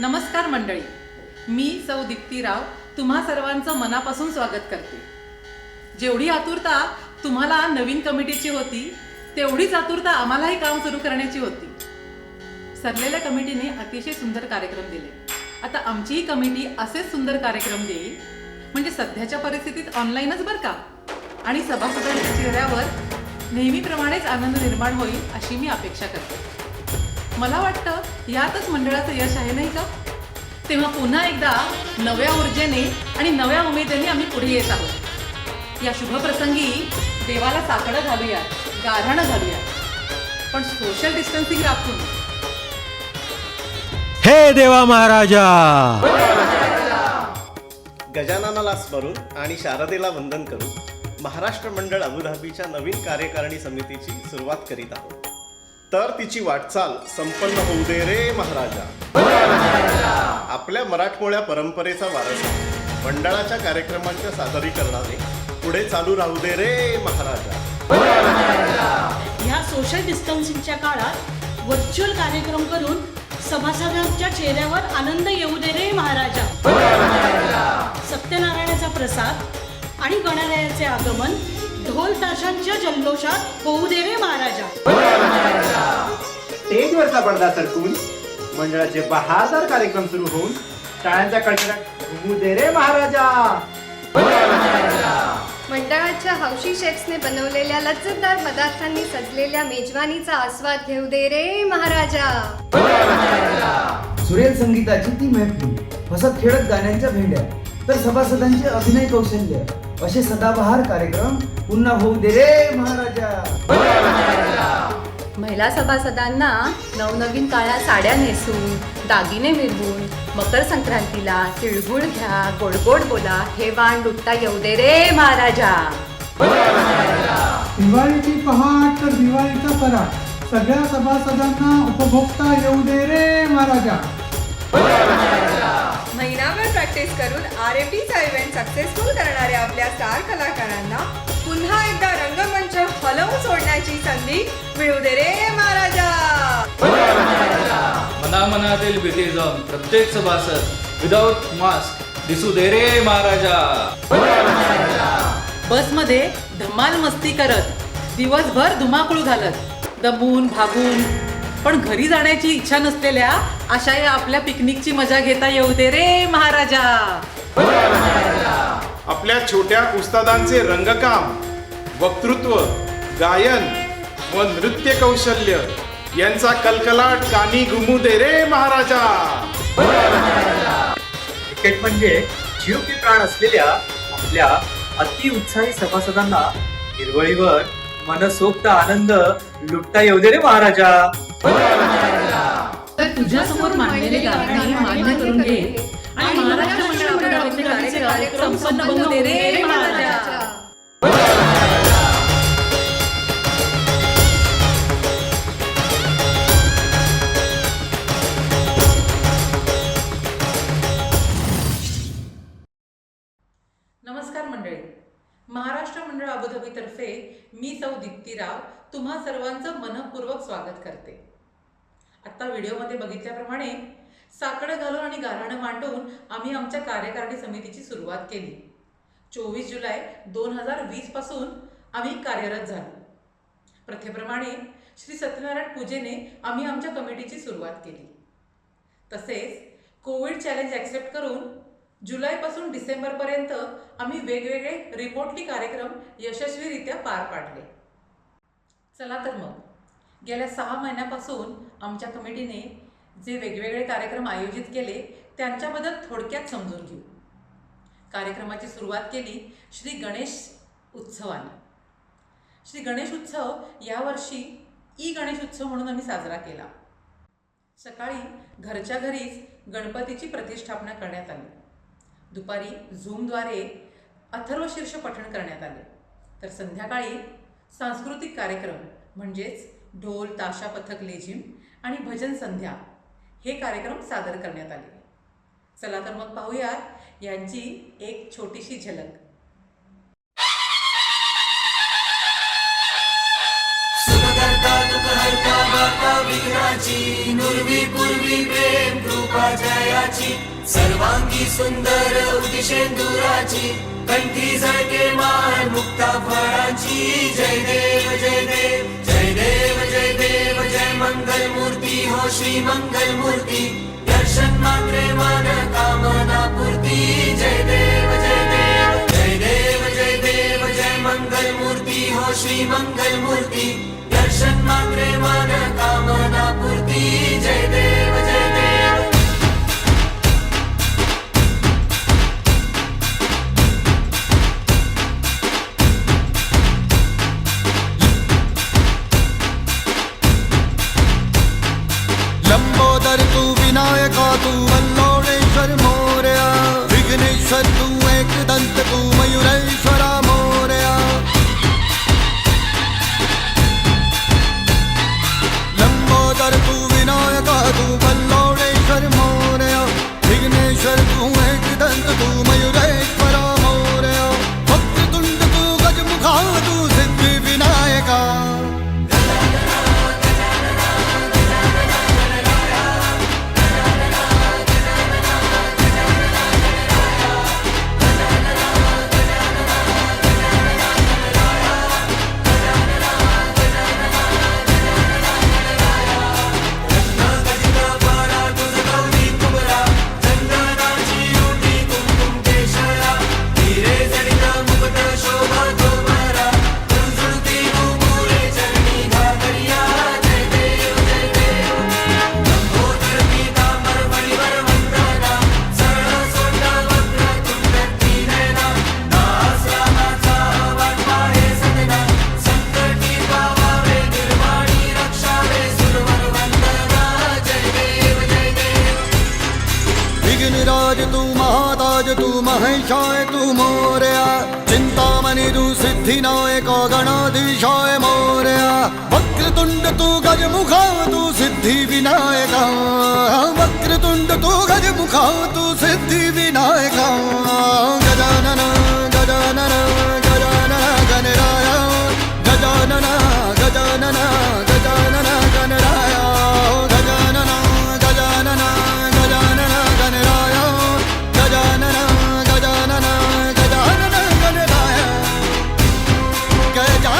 नमस्कार मंडळी, मी सौ दीप्तीराव तुम्हा सर्वांचं मनापासून स्वागत करते. जेवढी आतुरता तुम्हाला नवीन कमिटीची होती तेवढीच आतुरता आम्हालाही काम सुरू करण्याची होती. सरलेल्या कमिटीने अतिशय सुंदर कार्यक्रम दिले. आता आमचीही कमिटी असेच सुंदर कार्यक्रम देईल, म्हणजे सध्याच्या परिस्थितीत ऑनलाईनच बरं का, आणि सभासदांच्या चेहऱ्यावर नेहमीप्रमाणेच आनंद निर्माण होईल अशी मी अपेक्षा करते. मला वाटतं यातच मंडळाचं यश आहे नाही का? तेव्हा पुन्हा एकदा नव्या ऊर्जेने आणि नव्या उमेदीने आम्ही पुढे येत आहोत. या शुभप्रसंगी देवाला साकडं घालूया, गाऱ्हाणं घालूया, पण सोशल डिस्टन्सिंग राखून. हे देवा महाराजा. गजाननाला स्मरून आणि शारदेला वंदन करून महाराष्ट्र मंडळ अबुधाबीच्या नवीन कार्यकारिणी समितीची सुरुवात करीत आहोत. तर तिची वाटचाल संपन्न होऊ दे रे महाराजा. आपल्या मराठमोळ्या परंपरेचा वारसा मंडळाच्या कार्यक्रमांच्या सादरीकरणाने पुढे चालू राहू दे रे महाराजा. या सोशल डिस्टन्सिंगच्या काळात व्हर्च्युअल कार्यक्रम करून सभासदांच्या चेहऱ्यावर आनंद येऊ दे रे महाराजा. सत्यनारायणाचा प्रसाद आणि गणरायाचे आगमन ढोल ताशांच्या जल्लोषात होऊ दे रे महाराजा. स्टेजवरचा पडदा सरकून मंडळाचे बहारदार कार्यक्रम सुरू होऊन टाळ्यांच्या कडकडाट घुमू दे रे महाराजा. मंडळाच्या हौशी शेफ्सने बनवलेल्या लज्जतदार पदार्थांनी सजलेल्या मेजवानीचा आस्वाद घेऊ दे रे महाराजा. सुरेल संगीताची ती मैफिल, हसत खेळत गाण्यांच्या भेंड्या, तर सभासदांचे अभिनय कौशल्य असे सदाबहार कार्यक्रम पुन्हा होऊ दे रे महाराजा. महिला सभासदांना नवनवीन काळ्या साड्या नेसून, दागिने मिरवून, मकर संक्रांतीला तिळगुळ घ्या, गोड गोड बोला हे वाण लुटता येऊ दे रे महाराजा. दिवाळीची पहाट तर दिवाळीचा पराट सगळ्या सभासदांना उपभोगता येऊ दे रे महाराजा. महिनाभर प्रॅक्टिस करून RFDचा इव्हेंट सक्सेसफुल करणाऱ्या आपल्या स्टार कलाकारांना पुन्हा एकदा रंगमंच हलवून सोडण्याची संधी मिळू दे रे महाराजा. मनामनातील भीती जाऊन प्रत्येक सभासद विदाउट मास्क दिसू दे रे महाराजा. बसमध्ये धमाल मस्ती करत, दिवसभर धुमाकूळ घालत, दमून भागून पण घरी जाण्याची इच्छा नसलेल्या अशा या आपल्या पिकनिकची मजा घेता येऊ दे रे महाराजा. आपल्या छोट्या उस्तादांचे रंगकाम, वक्तृत्व, गायन व नृत्य कौशल्य यांचा कलकलाट कानी घुमू दे रे महाराजा. क्रिकेट म्हणजे जीव की प्राण असलेल्या आपल्या अतिउत्साही सभासदांना हिरवळीवर मनसोक्त आनंद लुटता येऊ दे रे महाराजा. तर तुझ्या समोर मांडलेले गाणे मान्य करून घे आणि महाराष्ट्र मंडळ अबुधाबीचे कार्यक्रम संपन्न होऊ दे रे महाराजा. नमस्कार मंडळी, महाराष्ट्र मंडळ अबुधाबीतर्फे मी सौ दीप्तीराव तुम्हा सर्वांचं मनपूर्वक स्वागत करते. आता व्हिडिओमध्ये बघितल्याप्रमाणे साकडं घालून आणि गाऱ्हाणं मांडून आम्ही आमच्या कार्यकारिणी समितीची सुरुवात केली. 24 जुलै 2020 पासून आम्ही कार्यरत झालो. प्रथेप्रमाणे श्री सत्यनारायण पूजेने आम्ही आमच्या कमिटीची सुरुवात केली. तसेच कोविड चॅलेंज ॲक्सेप्ट करून जुलैपासून डिसेंबरपर्यंत आम्ही वेगवेगळे रिमोटली कार्यक्रम यशस्वीरित्या पार पाडले. चला तर मग गेल्या 6 महिन्यापासून आमच्या कमिटीने जे वेगवेगळे कार्यक्रम आयोजित केले त्यांच्याबद्दल थोडक्यात समजून घेऊ. कार्यक्रमाची सुरुवात केली श्री गणेश उत्सवाने. श्री गणेश उत्सव यावर्षी गणेश उत्सव म्हणून आम्ही साजरा केला. सकाळी घरच्या घरीच गणपतीची प्रतिष्ठापना करण्यात आली. दुपारी झूमद्वारे अथर्वशीर्ष पठण करण्यात आले. तर संध्याकाळी सांस्कृतिक कार्यक्रम म्हणजेच ढोल ताशा पथक लेझिम आणि भजन संध्या हे कार्यक्रम सादर करण्यात आले. चला तर मग पाहूया यांची एक छोटीशी झलक. सुखकर करता दुःख हरता वार्ता विघ्नाची नुरवी पूर्वी प्रेम कृपा जयाची सर्वांगी सुंदर उदिशेंदुराची कंठी झळके मान मुक्ता फळाची जय देव जय देव जय देव जय देव जय मंगल मूर्ती हो श्री मंगल मूर्ती दर्शन मात्रे मन कामना पूर्ती जय देव जय देव जय देव जय देव जय मंगल मूर्ती हो श्री मंगल मूर्ती दर्शन मात्रे मन कामना पूर्ती जय देव जय देव लंबोदर तू विनायका तू वल्लोळेश्वर मोरया विघ्नेश्वर तू एकदंत तू मयुरेश्वरा मोरया लंबोदर तू विनायका तू वल्लोळेश्वर मोरया विघ्नेश्वर तू एकदंत तू मयुरेश्वरा मोरया वक्रतुंड तू गजमुखा तू सिद्धी विनायका विघ्नराज तू महाताज तू महेशाय तू मोरया चिंतामणि तू सिद्धिनायक गणाधीशाय मोरया वक्रतुंड तू गजमुखा तू सिद्धि विनायका वक्रतुंड तू गजमुखा तू सिद्धि विनायका गजानन गजानन गजानन गणराया गजानन गजानन गजानन गणराया गजानन गजानन गजानन गणराया गजानन गजानन गजानन गणराया गजानन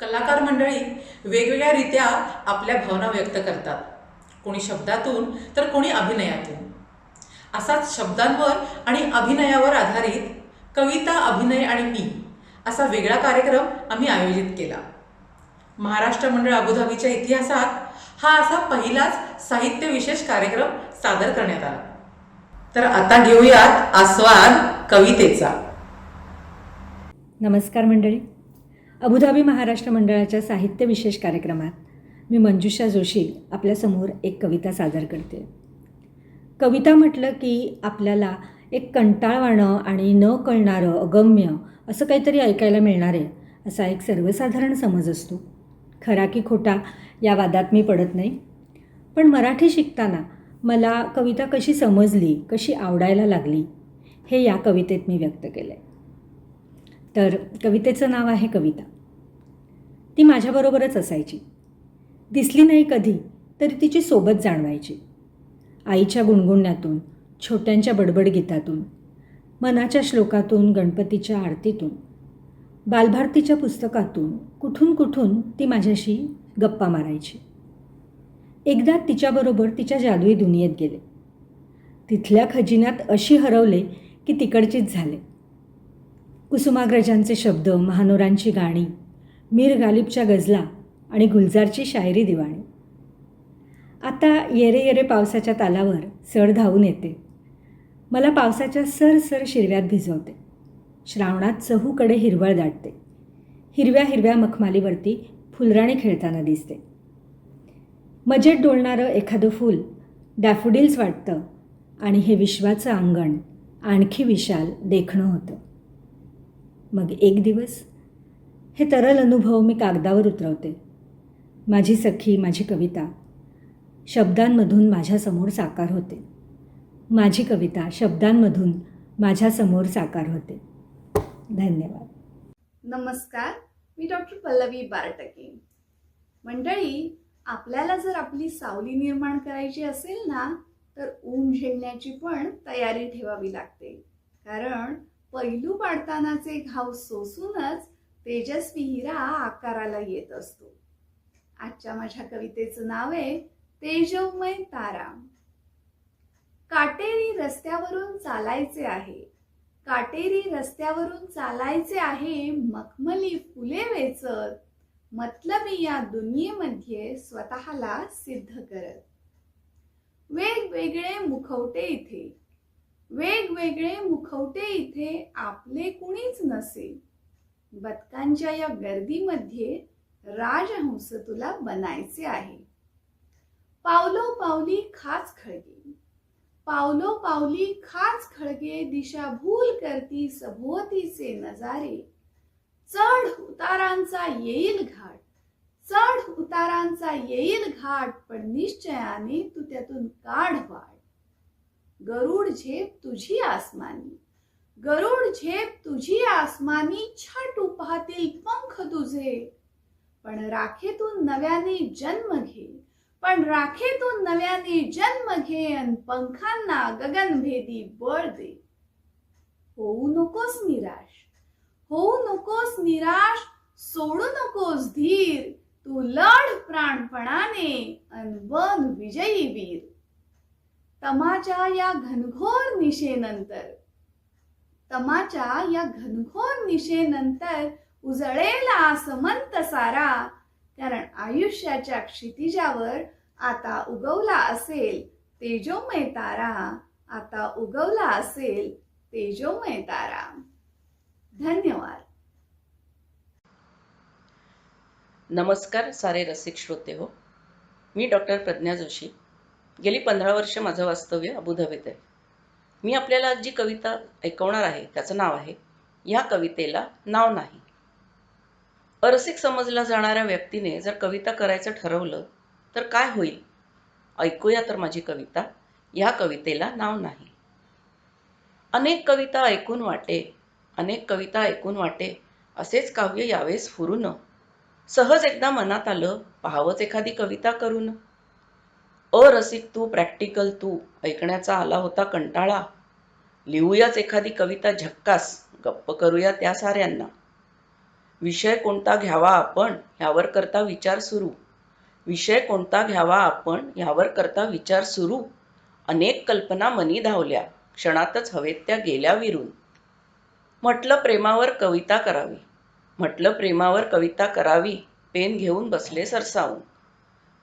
कलाकार मंडळी वेगवेगळ्या रीत्या आपल्या भावना व्यक्त करतात. कोणी शब्दातून तर कोणी अभिनयातून. असाच शब्दांवर आणि अभिनयावर आधारित कविता, अभिनय आणि मी असा वेगळा कार्यक्रम आम्ही आयोजित केला. महाराष्ट्र मंडळ अबुधाबीच्या इतिहासात हा असा पहिलाच साहित्य विशेष कार्यक्रम सादर करण्यात आला. तर आता घेऊयात आस्वाद कवितेचा. नमस्कार मंडळी. अबुधाबी महाराष्ट्र मंडळाच्या साहित्य विशेष कार्यक्रमात मी मंजुषा जोशी आपल्यासमोर एक कविता सादर करते. कविता म्हटलं की आपल्याला एक कंटाळवाणं आणि न कळणारं अगम्य असं काहीतरी ऐकायला मिळणार आहे असा एक सर्वसाधारण समज असतो. खरा की खोटा या वादात मी पडत नाही. पण मराठी शिकताना मला कविता कशी समजली, कशी आवडायला लागली हे या कवितेत मी व्यक्त केलं आहे. तर कवितेचं नाव आहे कविता. ती माझ्याबरोबरच असायची. दिसली नाही कधी तरी तिची सोबत जाणवायची. आईच्या गुणगुणण्यातून, छोट्यांच्या बडबड गीतातून, मनाच्या श्लोकातून, गणपतीच्या आरतीतून बालभारतीच्या पुस्तकातून कुठून कुठून ती माझ्याशी गप्पा मारायची. एकदा तिच्याबरोबर तिच्या जादुई दुनियेत गेले. तिथल्या खजिन्यात अशी हरवले की तिकडचीच झाले. कुसुमाग्रजांचे शब्द, महानोरांची गाणी, मीर गालिबच्या गझला आणि गुलजारची शायरी दिवाणी. आता येरे येरे पावसाच्या तालावर सड धावून येते. मला पावसाच्या सरसर शिरव्यात भिजवते. श्रावणात चहूकडे हिरवळ दाटते. हिरव्या हिरव्या मखमालीवरती फुलराणी खेळताना दिसते. मजेत डोलणारं एखादं फूल डॅफोडिल्स वाटतं आणि हे विश्वाचं अंगण आणखी विशाल देखणं होतं. मग एक दिवस हे तरल अनुभव मी कागदावर उतरवते. माझी सखी, माझी कविता शब्दांमधून माझ्यासमोर साकार होते. माझी कविता शब्दांमधून माझ्यासमोर साकार होते. धन्यवाद. नमस्कार, मी डॉक्टर पल्लवी बारटके. मंडळी, आपल्याला जर आपली सावली निर्माण करायची असेल ना, तर ऊन झेलण्याची पण तयारी ठेवावी लागते. कारण पैलू पाडतानाचे घाव सोसूनच तेजस्वी हिरा आकाराला येत असतो. आजच्या माझ्या कवितेचं नाव आहे तेजोमय तारा. काटेरी रस्त्यावरून चालायचे आहे, काटेरी रस्त्यावरून चालायचे आहे, मखमली फुले वेचत, मतलबी या दुनियेमध्ये स्वतःला सिद्ध करत. वेगवेगळे मुखवटे इथे, वेगवेगळे मुखवटे इथे, आपले कुणीच नसे. बदकांच्या या गर्दीमध्ये राजहंस तुला बनायचे आहे. पावलो पावली खाच खळगे, पावलो पावली खाच खळगे, दिशाभूल करती सभोवतीचे नजारे. चढ उतारांचा येईल घाट, चढ उतारांचा येईल घाट, पण निश्चयाने तू त्यातून काढ वाट. गरुड झेप तुझी आसमानी, गरुड झेप तुझी आसमानी, छाटू पाहतील पंख तुझे. पण राखेतून नव्याने जन्म घे, पण राखेतून नव्याने जन्म घे, अन पंखांना गगनभेदी बळ दे. होऊ नकोस निराश, होऊ नकोस निराश, सोडू नकोस धीर, तू लढ प्राणपणाने अन बन विजयी वीर. तमाच्या या घनघोर निशेनंतर, तमाच्या या घनघोर निशेनंतर उजळेल आसमंत सारा. कारण आयुष्याच्या क्षितिजावर आता उगवला असेल तेजोमय तारा, आता उगवला असेल तेजोमय तारा. धन्यवाद. नमस्कार सारे रसिक श्रोते हो. मी डॉक्टर प्रज्ञा जोशी. गेली 15 वर्ष माझं वास्तव्य अबुधाबीत आहे. मी आपल्याला आज जी कविता ऐकवणार आहे त्याचं नाव आहे या कवितेला नाव नाही. अरसिक समजला जाणाऱ्या व्यक्तीने जर कविता करायचं ठरवलं तर काय होईल? ऐकूया तर माझी कविता, या कवितेला नाव नाही. अनेक कविता ऐकून वाटे, अनेक कविता ऐकून वाटे, असेच काव्य यावेस फुरून. सहज एकदा मनात आलं, पाहावंच एखादी कविता करून. अरसिक तू, प्रॅक्टिकल तू, ऐकण्याचा आला होता कंटाळा. लिहूयाच एखादी कविता झक्कास, गप्प करूया त्या साऱ्यांना. विषय कोणता घ्यावा आपण यावर करता विचार सुरू, विषय कोणता घ्यावा आपण यावर करता विचार सुरू. अनेक कल्पना मनी धावल्या, क्षणातच हवेत त्या गेल्या विरून. म्हटलं प्रेमावर कविता करावी, म्हटलं प्रेमावर कविता करावी, पेन घेऊन बसले सरसावून.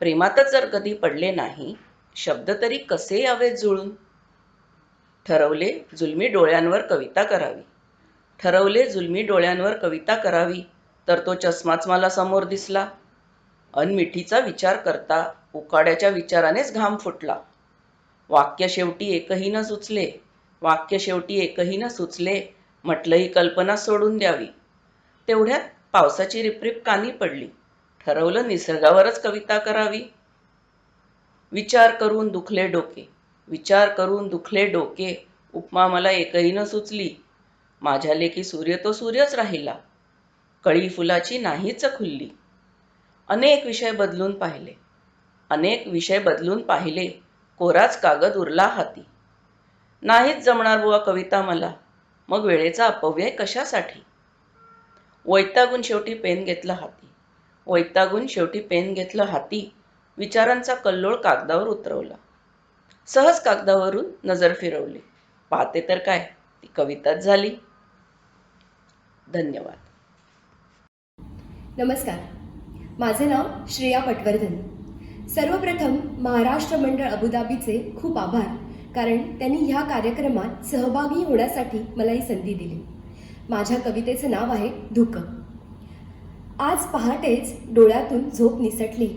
प्रेमातच जर कधी पडले नाही, शब्द तरी कसे यावेत जुळून. ठरवले जुलमी डोळ्यांवर कविता करावी, ठरवले जुलमी डोळ्यांवर कविता करावी, तर तो चष्माच मला समोर दिसला. अनमिठीचा विचार करता उकाड्याच्या विचारानेच घाम फुटला. वाक्य शेवटी एकही न सुचले, वाक्य शेवटी एकही न सुचले, म्हटलं ही कल्पना सोडून द्यावी. तेवढ्यात पावसाची रिपरिप कानी पडली, ठरवलं निसर्गावरच कविता करावी. विचार करून दुखले डोके, विचार करून दुखले डोके, उपमा मला एकही न सुचली. माझ्या लेकी सूर्य तो सूर्यच राहिला, कळी फुलाची नाहीच खुलली. अनेक विषय बदलून पाहिले, अनेक विषय बदलून पाहिले, कोराच कागद उरला हाती. नाहीच जमणार बुवा कविता मला, मग वेळेचा अपव्यय कशासाठी. वैतागून शेवटी पेन घेतलं हाती, वैतागून शेवटी पेन घेतलं हाती, विचारांचा कल्लोळ कागदावर उतरवला. सहज कागदावरून नजर फिरवली, पाहते तर काय, ती कविताच झाली. धन्यवाद. नमस्कार, माझे नाव श्रेया पटवर्धन. सर्वप्रथम महाराष्ट्र मंडळ अबुधाबीचे खूप आभार, कारण त्यांनी ह्या कार्यक्रमात सहभागी होण्यासाठी मला ही संधी दिली. माझ्या कवितेचं नाव आहे धुकं. आज पहाटेच डोळ्यातून झोप निसटली,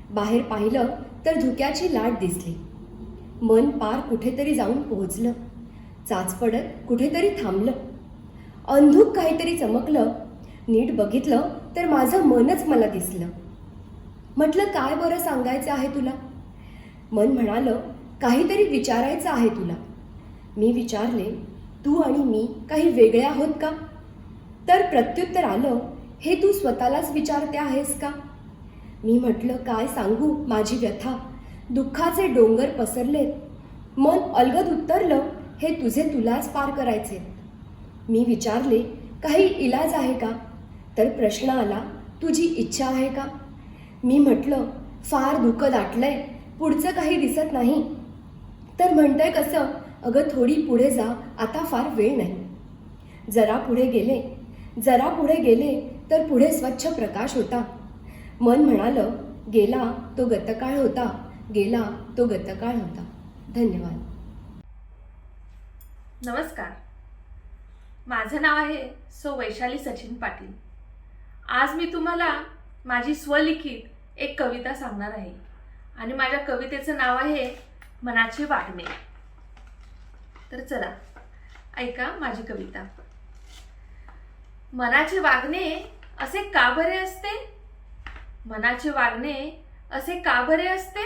बाहेर पाहिलं तर धुक्याची लाट दिसली. मन पार कुठेतरी जाऊन पोहोचलं, चाच पडत कुठेतरी थांबलं. अंधुक काहीतरी चमकलं, नीट बघितलं तर माझं मनच मला दिसलं. म्हटलं काय बरं सांगायचं आहे तुला. मन म्हणालं काहीतरी विचारायचं आहे तुला. मी विचारले तू आणि मी काही वेगळे आहोत का. तर प्रत्युत्तर आलं हे तू स्वतःलाच विचारते आहेस का. मी म्हटलं काय सांगू माझी व्यथा, दुःखाचे डोंगर पसरलेत. मन अलगद उत्तरलं हे तुझे तुलाच पार करायचे. मी विचारले काही इलाज आहे का. तर प्रश्न आला तुझी इच्छा आहे का. मी म्हटलं फार दुःख दाटलंय, पुढचं काही दिसत नाही. तर म्हणतंय कसं, अगं थोडी पुढे जा, आता फार वेळ नाही. जरा पुढे गेले तर पुढे स्वच्छ प्रकाश होता. मन म्हणालं गेला तो गतकाळ होता, गेला तो गतकाळ होता. धन्यवाद. नमस्कार, माझं नाव आहे सो वैशाली सचिन पाटील. आज मी तुम्हाला माझी स्वलिखित एक कविता सांगणार आहे आणि माझ्या कवितेचं नाव आहे मनाचे वागणे. तर चला ऐका माझी कविता. मनाचे वागणे असे का बरे असते, मनाचे वागणे असे का बरे असते.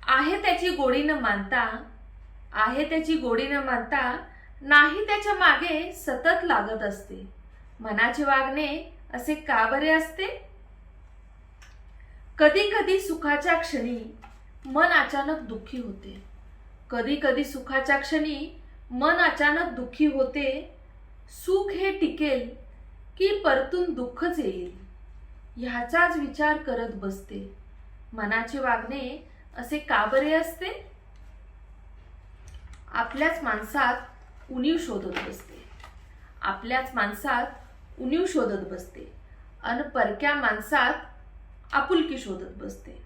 आहे त्याची गोडी न मानता, आहे त्याची गोडी न मानता, नाही त्याच्या मागे सतत लागत असते. मनाचे वागणे असे का बरे असते. कधी कधी सुखाच्या क्षणी मन अचानक दुःखी होते, कधी कधी सुखाच्या क्षणी मन अचानक दुःखी होते. सुख हे टिकेल की परतून दुःखच येईल, ह्याचाच विचार करत बसते. मनाचे वागणे असे का बरे असते. आपल्याच माणसात उणीव शोधत बसते, आपल्याच माणसात उणीव शोधत बसते अन परक्या माणसात आपुलकी शोधत बसते.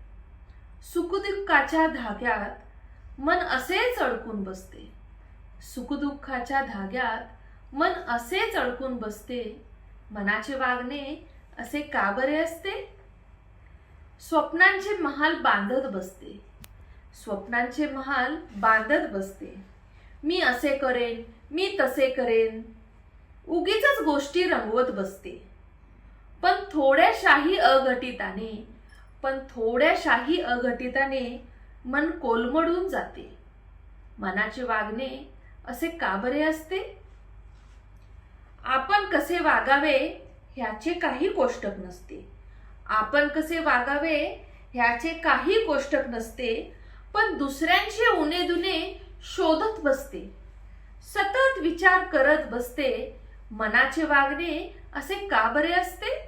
सुखदुःखाच्या धाग्यात मन असेच अडकून बसते, सुखदुःखाच्या धाग्यात मन असेच अडकून बसते. मनाचे वागणे असे का बरे असते. स्वप्नांचे महाल बांधत बसते, स्वप्नांचे महाल बांधत बसते. मी असे करेन, मी तसे करेन, उगीचच गोष्टी रंगवत बसते. पण थोड्याशाही अघटिताने मन कोलमडून जाते. मनाचे वागणे असे का बरे असते. आपण कसे वागावे ह्याचे काही कोष्टक नसते, आपण कसे वागावे ह्याचे काही कोष्टक नसते. पण दुसऱ्यांचे उणेदुणे शोधत बसते, सतत विचार करत बसते. मनाचे वागणे असे का बरे असते.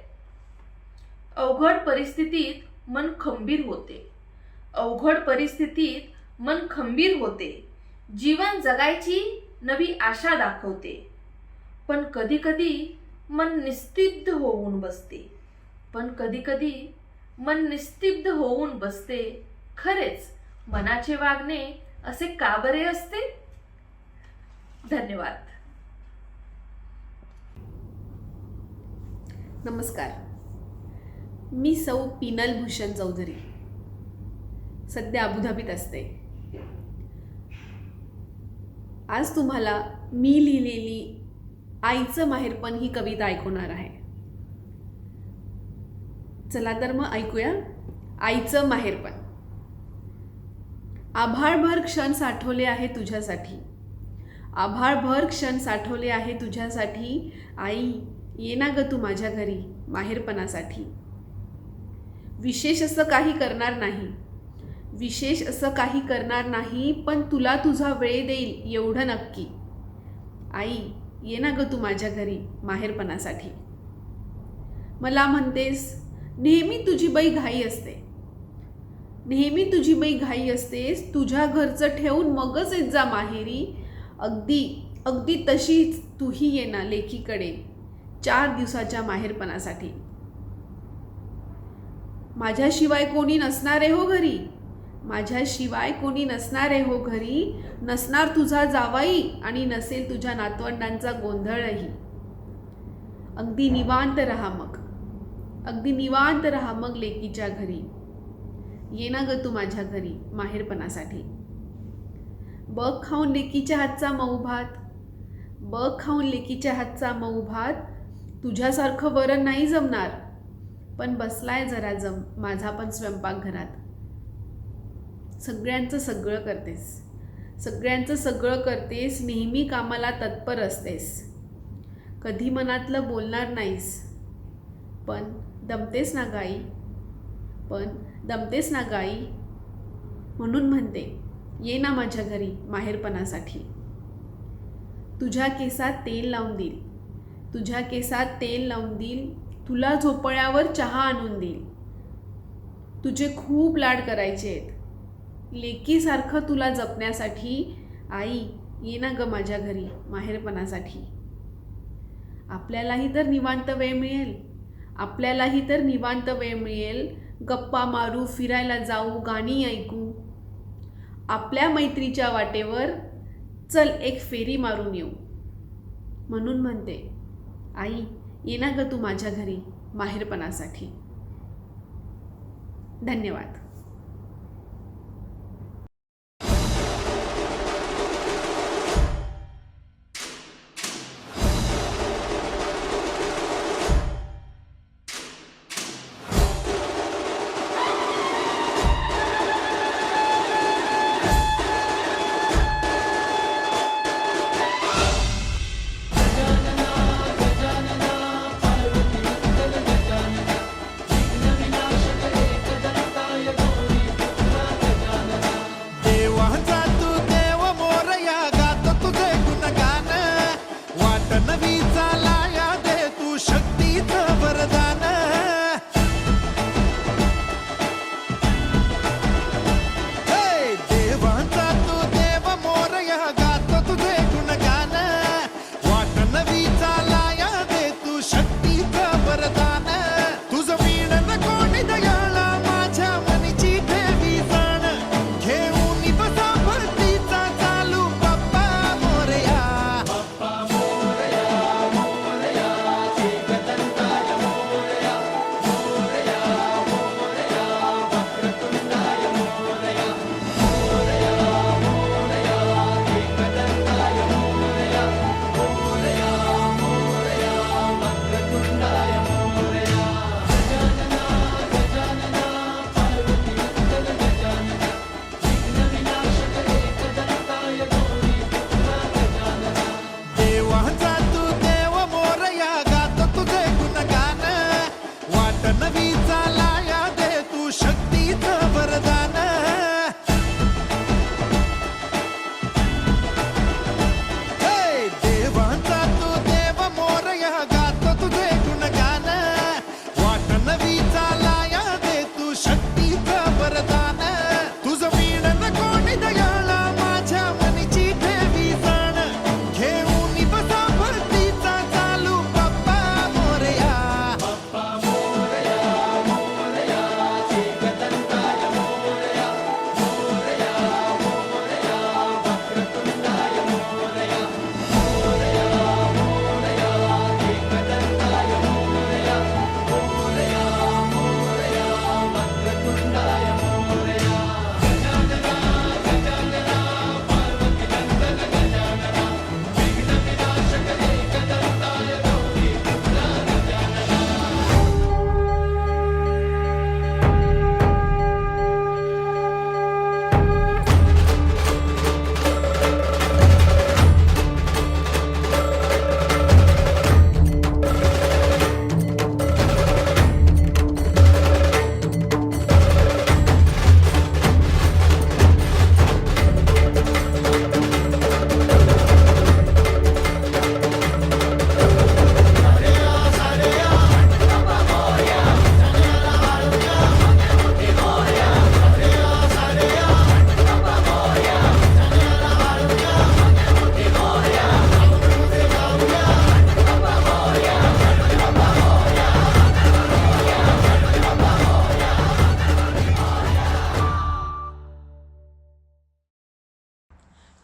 अवघड परिस्थितीत मन खंबीर होते, अवघड परिस्थितीत मन खंबीर होते. जीवन जगायची नवी आशा दाखवते. पण कधी कधी मन निस्तब्ध होऊन बसते, पण कधी कधी मन निस्तब्ध होऊन बसते. खरेच मनाचे वागणे असे का बरे असते. धन्यवाद. नमस्कार, मी सौ पिनल भूषण चौधरी, सध्या अबुधाबीत असते. आज तुम्हाला मी लिहिलेली आईचं माहेरपण ही कविता ऐकवणार आहे. चला तर मग ऐकूया आईचं माहेरपण. आभाळभर क्षण साठवले आहे तुझ्यासाठी, आभाळभर क्षण साठवले आहे तुझ्यासाठी. आई ये ना ग तू माझ्या घरी माहेरपणासाठी. विशेष असं काही करणार नाही, विशेष असं काही करणार नाही, पण तुला तुझा वेळ देईल एवढं नक्की. आई ये ना ग तू माझ्या घरी माहेरपणासाठी. मला म्हणतेस नेहमी तुझी बाई घाई असते, नेहमी तुझी बाई घाई असतेस, तुझ्या घरचं ठेवून मगच येत जा माहेरी. अगदी अगदी तशीच तूही ये ना लेकीकडे 4 दिवसाच्या माहेरपणासाठी. माझ्याशिवाय कोणी नसणार आहे हो घरी, माझ्याशिवाय कोणी नसणार आहे हो घरी. नसणार तुझा जावाई आणि नसेल तुझ्या नातवंडांचा गोंधळही. अगदी निवांत राहा मग, अगदी निवांत राहा मग लेकीच्या घरी. ये ना ग तू माझ्या घरी माहेरपणासाठी. बघ खाऊन लेकीच्या हातचा मऊ भात, बघ खाऊन लेकीच्या हातचा मऊ भात. तुझ्यासारखं वरण नाही जमणार, पण बसलाय जरा जम माझा पण स्वयंपाकघरात. सगळ्यांचं सगळं करतेस, सगळ्यांचं सगळं करतेस, नेहमी कामाला तत्पर असतेस. कधी मनातलं बोलणार नाहीस, पण दमतेस ना गाई, पण दमतेस ना गाई. म्हणून म्हणते ये ना माझ्या घरी माहेरपणासाठी. तुझ्या केसात तेल लावून देईल, तुझ्या केसात तेल लावून देईल, तुला झोपळ्यावर चहा आणून देईल. तुझे खूप लाड करायचे आहेत, लेकीसारखं तुला जपण्यासाठी. आई ये ना ग माझ्या घरी माहेरपणासाठी. आपल्यालाही तर निवांत वेळ मिळेल, आपल्यालाही तर निवांत वेळ मिळेल. गप्पा मारू, फिरायला जाऊ, गाणी ऐकू. आपल्या मैत्रीच्या वाटेवर चल एक फेरी मारून येऊ. म्हणून म्हणते आई ये ना ग तू माझ्या घरी माहेरपणासाठी. धन्यवाद. गजानना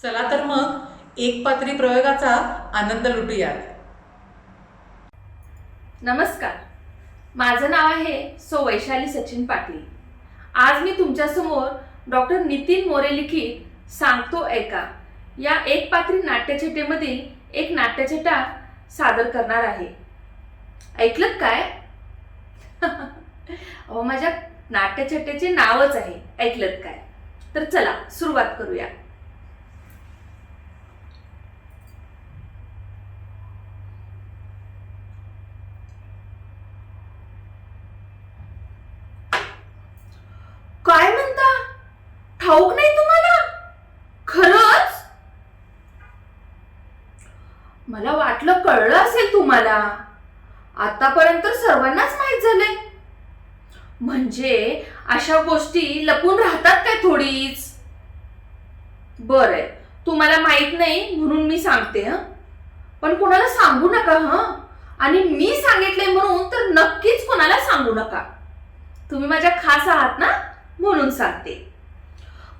चला तर मग एक पात्री प्रयोगाचा आनंद लुटूयात. नमस्कार, माझं नाव आहे वैशाली सचिन पाटील. आज मी तुमच्यासमोर डॉक्टर नितीन मोरे लिखित सांगतो ऐका या एक पात्री नाट्यछटेमधील एक नाट्यछटा सादर करणार आहे. ऐकलत काय? अहो, माझ्या नाट्यछटेचे नावच आहे ऐकलत काय. तर चला सुरुवात करूया. काय म्हणता? ठाऊक नाही तुम्हाला? खरंच? मला वाटलं कळलं असेल तुम्हाला. आतापर्यंत सर्वांनाच माहित झालंय. म्हणजे अशा गोष्टी लपून राहतात काय थोडीच? बरं, तुम्हाला माहित नाही म्हणून मी सांगते. पण कोणाला सांगू नका. आणि मी सांगितले म्हणून तर नक्कीच कोणाला सांगू नका. तुम्ही माझ्या खास आहात ना म्हणून सांगते.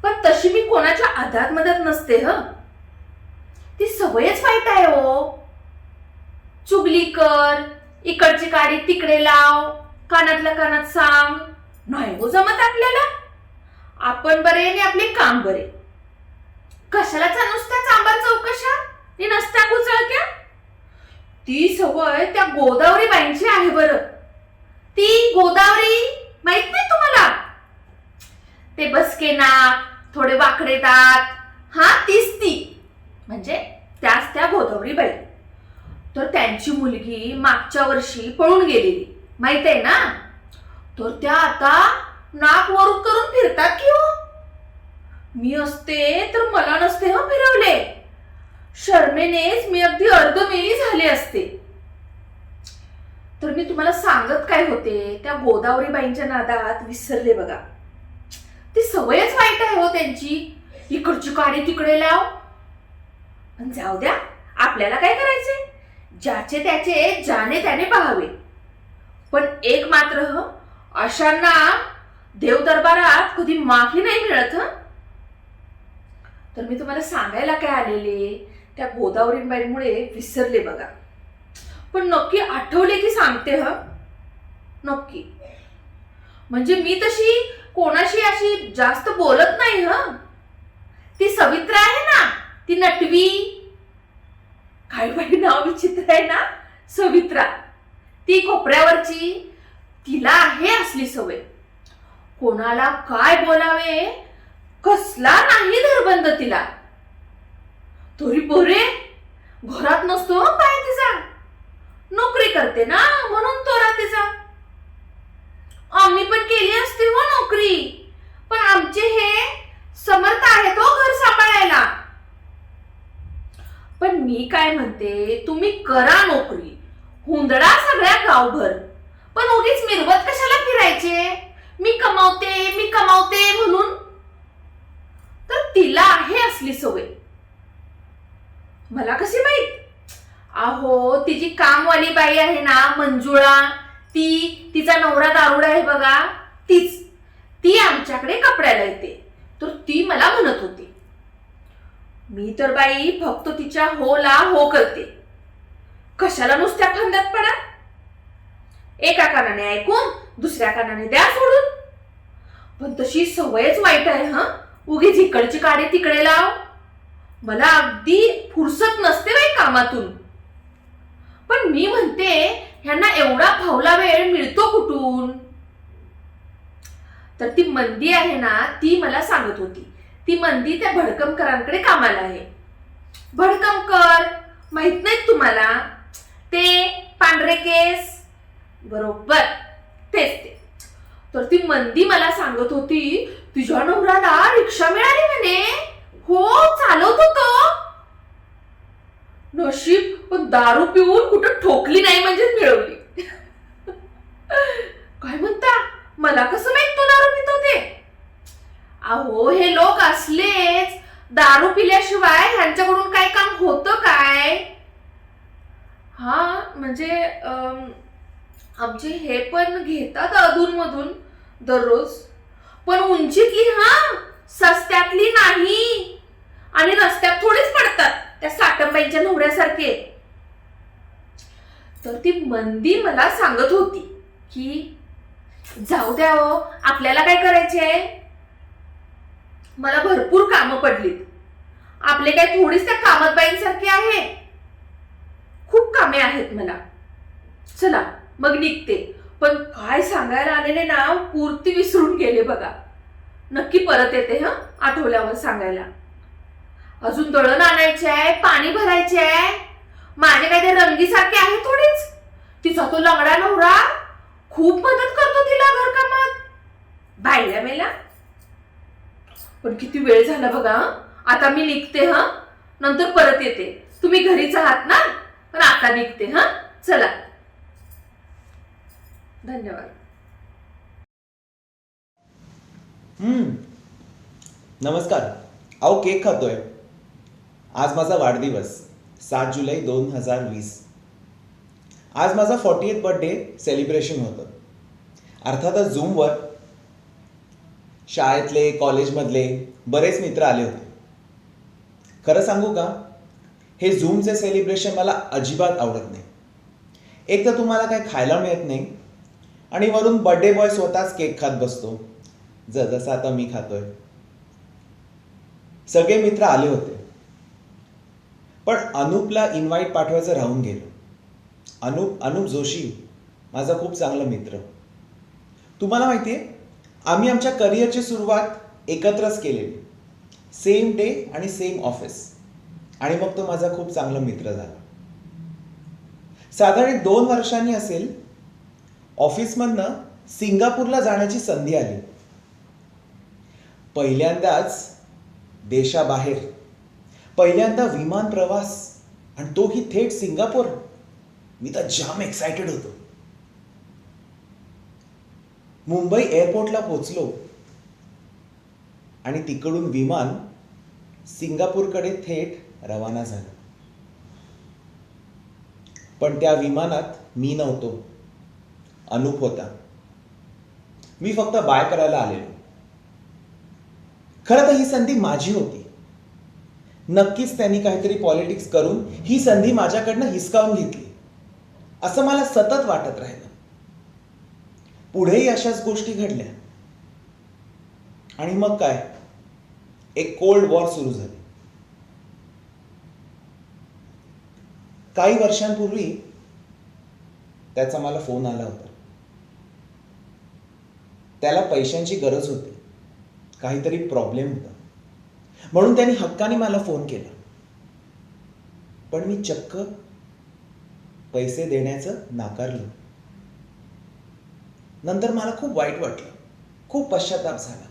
पण तशी मी कोणाच्या आधार मदत नसते. ती सवयच वाईट आहे हो. चुगली कर, इकडची काडी तिकडे लाव, कानातल्या कानात सांग, नाही हो जमत आपल्याला. आपण बरे आणि आपले काम बरे. कशालाचा नुसत्या चांबा चौकशा आणि नसत्या कुचळक्या. ती सवय त्या गोदावरी बाईंची आहे बरं. ती गोदावरी माहित नाही तुम्हाला? ते बसके नाक, थोडे वाकडे दात, तीच ती. म्हणजे त्याच त्या गोदावरी बाई. तर त्यांची मुलगी मागच्या वर्षी पळून गेलेली माहित आहे ना. तर त्या आता नाक वरून करून फिरतात की हो. मी असते तर मला नसते फिरवले. शर्मेनेच मी अगदी अर्धमेली झाले असते. तर मी तुम्हाला सांगत काय होते, त्या गोदावरी बाईंच्या नादात विसरले बघा. ती सवयच वाईट आहे हो त्यांची. इकडची काडी तिकडे लाव. पण जाऊ द्या, आपल्याला काय करायचे. ज्याचे त्याचे ज्याने त्याने पाहावे. पण एक मात्र अशांना देव दरबारात कधी माफी नाही मिळत. तर मी तुम्हाला सांगायला काय आलेले, त्या गोदावरीबाईंमुळे विसरले बघा. पण नक्की आठवले की सांगते. नक्की. म्हणजे मी तशी कोणाशी अशी जास्त बोलत नाही. ती सवित्रा आहे ना, ती नटवी, काय बाई नाव विचित्र आहे ना, सवित्रा. ती कोपऱ्यावरची, तिला आहे असली सवय. कोणाला काय बोलावे कसला नाही धरबंद तिला. तरी बरे घरात नसतो काय तिचा. नोकरी करते ना म्हणून तोरा तिचा. आम्ही पण केली असती हो नोकरी. पण आमचे हे समर्थ आहेत हो घर सांभाळायला. पण मी काय म्हणते, तुम्ही करा नोकरी, हुंदडा सगळ्या गावभर. पण उगीच मिरवत कशाला फिरायचे, मी कमावते म्हणून. तर तिला आहे असली सवय. मला कशी माहित. अहो, तिची कामवाली बाई आहे ना मंजुळा, तिचा नवरा दारुडा आहे बघा, ती आमच्याकडे कपड्याला येते. तर ती मला म्हणत होती, मी तर बाई फक्त तिच्या होला हो करते. कशाला नुसत्या फंद्यात पडा. एका कानाने ऐकून दुसऱ्या कानाने द्या सोडून. पण तशी सवयच वाईट आहे. उगीच इकडची काडी तिकडे लाव. मला अगदी फुरसत नसते बाई कामातून. पण मी म्हणते, ह्यांना एवढा फावला वेळ मिळतो कुठून. तर ती मंदी आहे ना, ती मला सांगत होती. ती मंदी त्या भडकमकरांकडे कामाला आहे. भडकमकर माहित नाहीत तुम्हाला? ते पांढरे केस, बरोबर तेच ते. तर ती मंदी मला सांगत होती, तुझ्या नवऱ्याला रिक्षा मिळाली म्हणे. हो, चालवतो तो. नशीब पण दारू पिऊन कुठं ठोकली नाही म्हणजे मिळवली. काय म्हणता, मला कसं माहित तो दारू पितो ते. अहो, हे लोक असलेच. दारू पिल्याशिवाय ह्यांच्याकडून काय काम होतं काय. म्हणजे आमचे हे पण घेतात अधून मधून दररोज. पण उंचीतली, सस्त्यातली नाही. आणि रस्त्यात तुझ्यासारखे. तर ती मंदी मला सांगत होती की जाऊ द्या हो, आपल्याला काय करायचंय, मला भरपूर कामं पडलीत, आपले काय थोडीच त्या कामत बाईंसारखे आहे, खूप कामे आहेत मला, चला मग निघते. पण काय सांगायला आलेले ना पूर्ती विसरून गेले बघा. नक्की परत येते हा आठवल्यावर सांगायला. अजून दळण आणायचे आहे, पाणी भरायचे आहे, माझे काय ते रंगीसारखे आहे थोडीच. तिचा तो लंगडा नवरा खूप मदत करतो तिला घरकामात, बायला मेला. पण किती वेळ झाला बघा. आता मी निघते हा, नंतर परत येते. तुम्ही घरीच आहात ना, पण आता निघते हा, चला. धन्यवाद. नमस्कार. अहो केक खातोय. आज माझा वाढदिवस 7 जुलै 2020. आज माझा 40th बर्थडे सेलिब्रेशन होतं. अर्थातच झूमवर शाळेतले कॉलेजमधले बरेच मित्र आले होते. खरं सांगू का, हे झूमचे सेलिब्रेशन मला अजिबात आवडत नाही. एक तर तुम्हाला काय खायला मिळत नाही आणि वरून बर्थडे बॉय स्वतःच केक खात बसतो, जसं आता मी खातोय. सगळे मित्र आले होते, पण अनुपला इन्व्हाइट पाठवायचं राहून गेलं. अनुप जोशी माझा खूप चांगला मित्र. तुम्हाला माहिती आहे, आम्ही आमच्या करिअरची सुरुवात एकत्रच केलेली, सेम डे आणि सेम ऑफिस, आणि मग तो माझा खूप चांगला मित्र झाला. साधारण 2 वर्षांनी असेल, ऑफिसमधनं सिंगापूरला जाण्याची संधी आली. पहिल्यांदाच देशाबाहेर, पहिल्यांदा विमान प्रवास, आणि तोही थेट सिंगापूर. मी तर जाम एक्सायटेड होतो. मुंबई एअरपोर्टला पोचलो आणि तिकडून विमान सिंगापूरकडे थेट रवाना झालं. पण त्या विमानात मी नव्हतो, अनुप होता. मी फक्त बाय करायला आलेलो. खरं तर ही संधी माझी होती. नक्कीच त्यांनी काहीतरी पॉलिटिक्स करून ही संधी माझ्याकडनं हिसकावून घेतली, असं मला सतत वाटत राहिलं. पुढेही अशाच गोष्टी घडल्या आणि मग काय, एक कोल्ड वॉर सुरू झाली. काही वर्षांपूर्वी त्याचा मला फोन आला होता. त्याला पैशांची गरज होती, काहीतरी प्रॉब्लेम होता, म्हणून त्यांनी हक्काने मला फोन केला. पण मी चक्क पैसे देण्याचं नाकारलं. नंतर मला खूप वाईट वाटलं, खूप पश्चाताप झाला.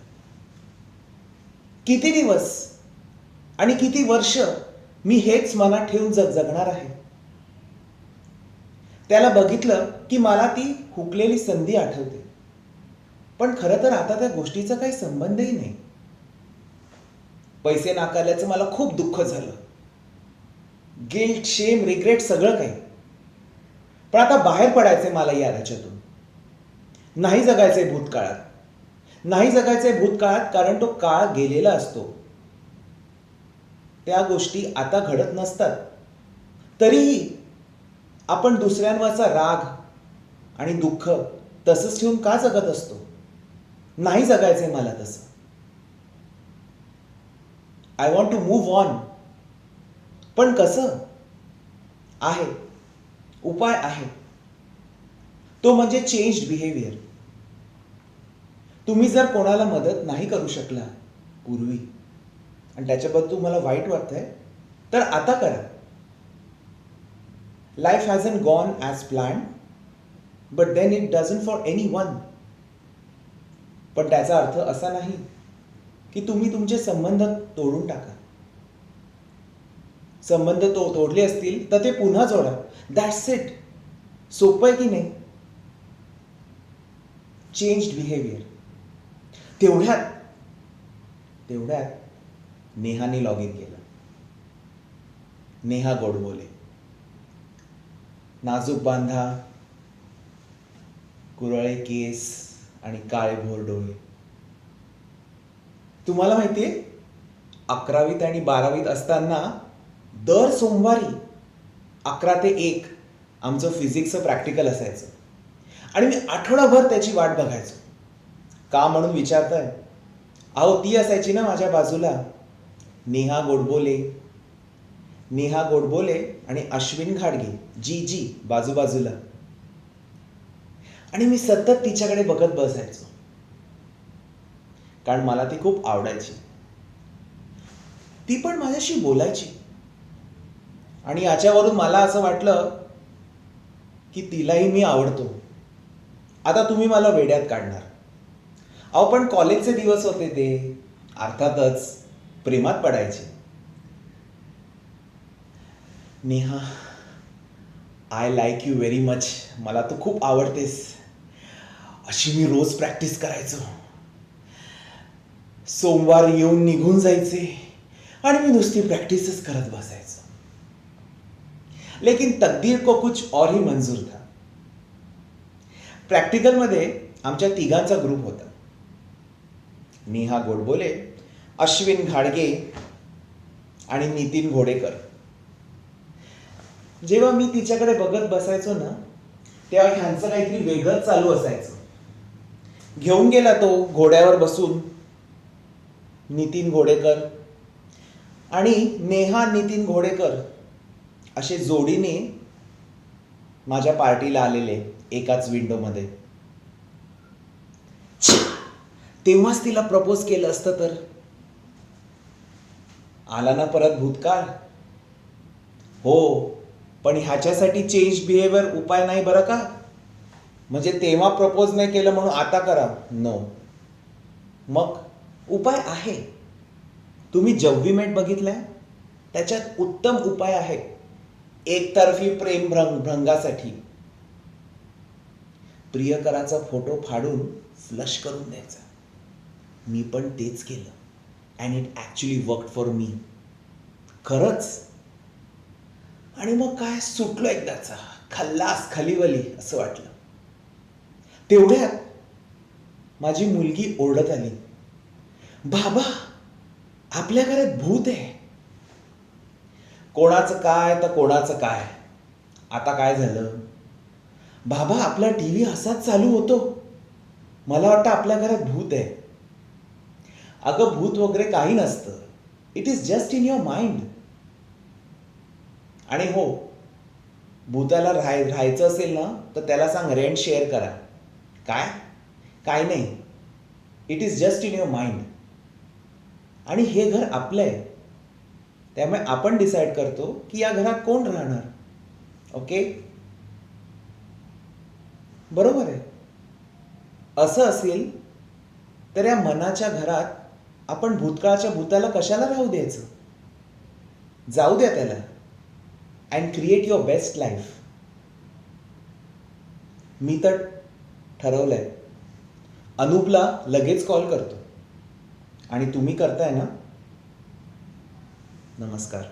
किती दिवस आणि किती वर्ष मी हेच मनात ठेवून जगणार आहे. त्याला बघितलं की मला ती हुकलेली संधी आठवते. पण खरं तर आता त्या गोष्टीचा काही संबंधही नाही. पैसे नाकारल्याचं मला खूप दुःख झालं, गिल्ट, शेम, रिग्रेट, सगळं काही. पण आता बाहेर पडायचे मला या राज्यातून. नाही जगायचे भूतकाळात, नाही जगायचे भूतकाळात, कारण तो काळ गेलेला असतो. त्या गोष्टी आता घडत नसतात. तरीही आपण दुसऱ्यांवरचा राग आणि दुःख तसंच ठेवून का जगत असतो. नाही जगायचंय मला तसं. I want to move on. पण कसं आहे, उपाय आहे. तो म्हणजे चेंज्ड बिहेवियर. तुम्ही जर कोणाला मदत नाही करू शकला पूर्वी आणि त्याच्याबद्दल तुम्हाला वाईट वाटतंय, तर आता करा. Life hasn't gone as planned, but then it doesn't for anyone. पण त्याचा अर्थ असा नाही की तुम्ही तुमचे संबंध तोडून टाका. संबंध तोडले असतील तर ते पुन्हा जोडा. That's it. सोपं आहे की नाही. Changed behaviour. तेवढ्यात नेहाने लॉग इन केलं. नेहा गोडबोले, नाजूक बांधा, कुरळे केस आणि काळे भोर डोळे. तुम्हाला माहितीये, 11वीत आणि 12वीत असताना दर सोमवारी 11 ते 1 आमचं फिजिक्सचं प्रॅक्टिकल असायचं आणि मी आठवडाभर त्याची वाट बघायचो. का म्हणून विचारताय? अहो ती असायची ना माझ्या बाजूला, नेहा गोडबोले आणि अश्विन घाडगे, जी बाजूबाजूला. आणि मी सतत तिच्याकडे बघत बसायचो कारण मला ती खूप आवडायची. ती पण माझ्याशी बोलायची आणि याच्यावरून मला असं वाटलं की तिलाही मी आवडतो. आता तुम्ही मला वेड्यात काढणार. अहो पण कॉलेजचे दिवस होते ते, अर्थातच प्रेमात पडायचे. Neha, I like you very much. मला तू खूप आवडतेस. अशी मी रोज प्रॅक्टिस करायचो. सोमवार येऊन निघून जायचे आणि मी नुसती प्रॅक्टिसच करत बसायचो. लेकिन तकदीर को कुछ और ही मंजूर था. प्रॅक्टिकलमध्ये आमच्या तिघांचा ग्रुप होता. नेहा गोडबोले, अश्विन घाडगे आणि नितीन घोडेकर. जेव्हा मी तिच्याकडे बघत बसायचो ना, तेव्हा ह्यांचं काहीतरी वेगळंच चालू असायचं. घेऊन गेला तो घोड्यावर बसून नितीन घोडेकर, आणि नेहा नितीन घोडेकर असे जोडीने माझ्या पार्टीला आलेले एकाच विंडोमध्ये. तेव्हाच तिला प्रपोज केलं असतं तर. आला ना परत भूतकाळ. हो, पण ह्याच्यासाठी चेंज बिहेवियर उपाय नाही बरं का. म्हणजे तेव्हा प्रपोज नाही केलं म्हणून आता करा, नो. मग उपाय आहे. तुम्ही जव्वी मेट बघितलंय? त्याच्यात उत्तम उपाय आहे एकतर्फी प्रेम भंगासाठी. प्रियकराचा फोटो फाडून फ्लश करून द्यायचा. मी पण तेच केलं and it actually work for me. खरंच. आणि मग काय सुटलो एकदाचा, खल्लास खलीवली असं वाटलं. तेवढ्यात माझी मुलगी ओरडत आली, बाबा आपल्या घरात भूत आहे. कोणाचं काय तर कोणाचं काय. आता काय झालं? बाबा आपला टीव्ही असाच चालू होतो, मला वाटतं आपल्या घरात भूत आहे. अगं भूत वगैरे काही नसतं. It is just in your mind. आणि हो, भूताला राहायचं असेल ना तर त्याला सांग रेंट शेअर करा. काय नाही, it is just in your mind. आणि हे घर आपलं आहे, त्यामुळे आपण डिसाईड करतो की या घरात कोण राहणार. ओके, बरोबर आहे. असं असेल तर या मनाच्या घरात आपण भूतकाळाच्या भूताला कशाला राहू द्यायचं. जाऊ द्या त्याला and create your best life. मी तर ठरवलंय, अनूपला लगेच कॉल करतो. आणि तुम्ही करताय ना? नमस्कार.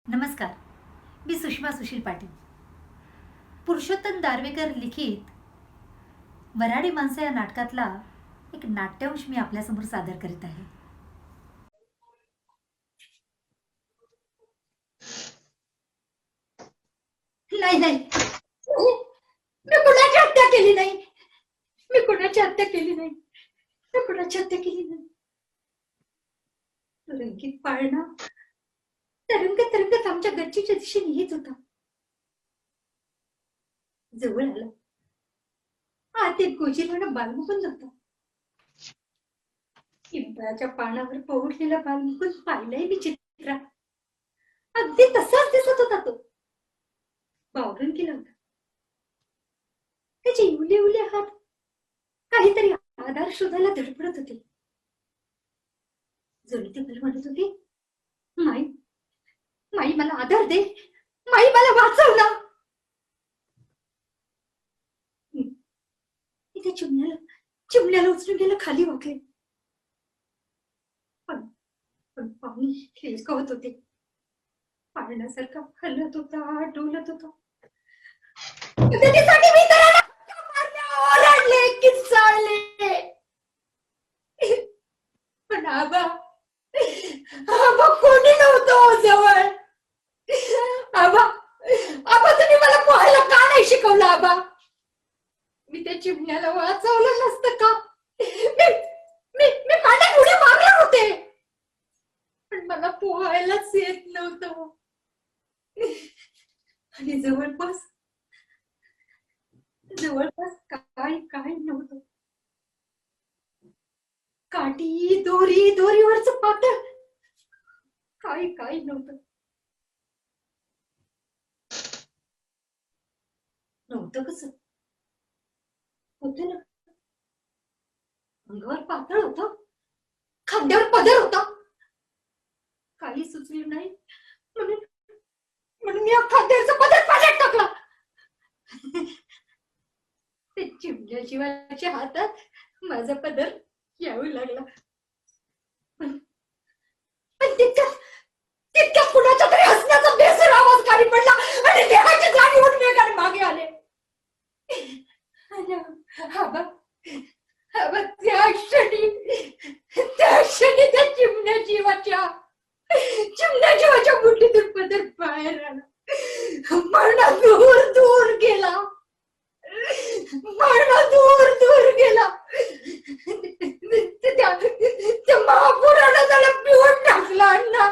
नमस्कार, मी सुषमा सुशील पाटील. पुरुषोत्तम दारव्हेकर लिखित वऱ्हाडी माणसं या नाटकातला एक नाट्यांश मी आपल्यासमोर सादर करीत आहे. नाही नाही, मी कुणाची हत्या केली नाही. मी कुणाची हत्या केली नाही. मी कुणाची हत्या केली नाही. रंगीत पाळणा तरंगत तरंगत आमच्या गच्चीच्या दिशेने येत होता. जवळ आला. आत एक गोजीला बालमुकुंद होता. पिंपळाच्या पानावर पौडलेला बालमुकुंद पाहिलाय मी चित्रात. अगदी तसाच दिसत होता तो. बावरून केला होता. त्याचे इवले इवले हात काहीतरी आधार शोधायला धडपडत होते. जणू ते मला म्हणत होते, माई माई मला आधार दे, माई मला वाचव ना. त्या चिमण्याला उचलून गेलं, खाली वाकले. पण पाणी खेळकवत होते. पाळण्यासारखा हलत होता, डोलत होता. त्याच्यासाठी मी त्याला ओरडले, किंचाळले. पण आबा कोणी चिमण्याला वाचवलं नसतं का? मी मी मी पाण्यात उडी मारले होते, पण मला पोहायलाच येत नव्हतं. आणि जवळपास काय नव्हतं. काठी, दोरीवरच पातळ काय नव्हतं. कसं होतं ना, अंगावर पातळ होतं, खांद्यावर पदर होता. काही सुचलं नाही म्हणून मी खांद्यावरचा पदर पाण्यात टाकला. ते चिमण्या शिवाच्या हातात माझा पदर येऊ लागला. पण तितक्यात कुणाच्या तरी हसण्याचा बेसूर आवाज खाली पडला आणि देहाची जागी उठून वेगाने मागे आले. आबा त्या क्षणी त्या चिमण्या जीवाच्या मुठीतून पदर बाहेर आला. मरणा दूर गेला. त्या महापुरानं त्याला पिऊन टाकला. अण्णा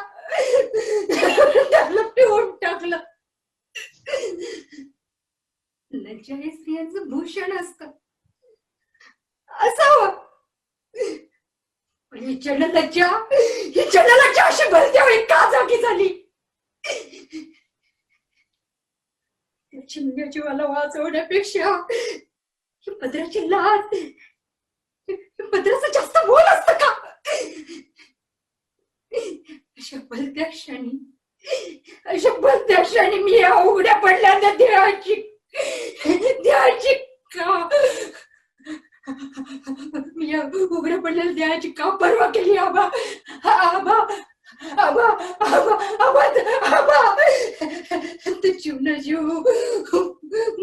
त्याला पिऊन टाकलं. लज्जा हे स्त्रियांचं भूषण असतं असावं, पण ही जडलज्जा अशी भलत्या वेळी का जागी झाली? चिमण्या जीवाला वाचवण्यापेक्षा पदराची लाज, पदराचं जास्त मोल असतं का? अशा भलत्या क्षणी मी या उघड्या पडल्या देहाची मी या उघड्या पडलेल्या देहाची का पर्वा केली? आबा चिमणा जीव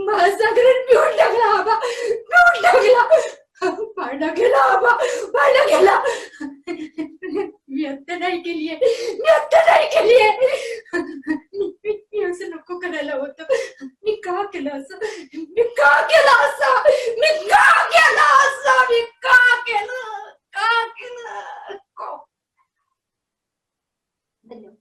महासागरात पिऊन टाकला. आबा पिऊन टाकला. पाडा गेला. मी हत्या नाही केलीये. मी असं नको करायला होतं. मी का केलं असं? धन्यवाद.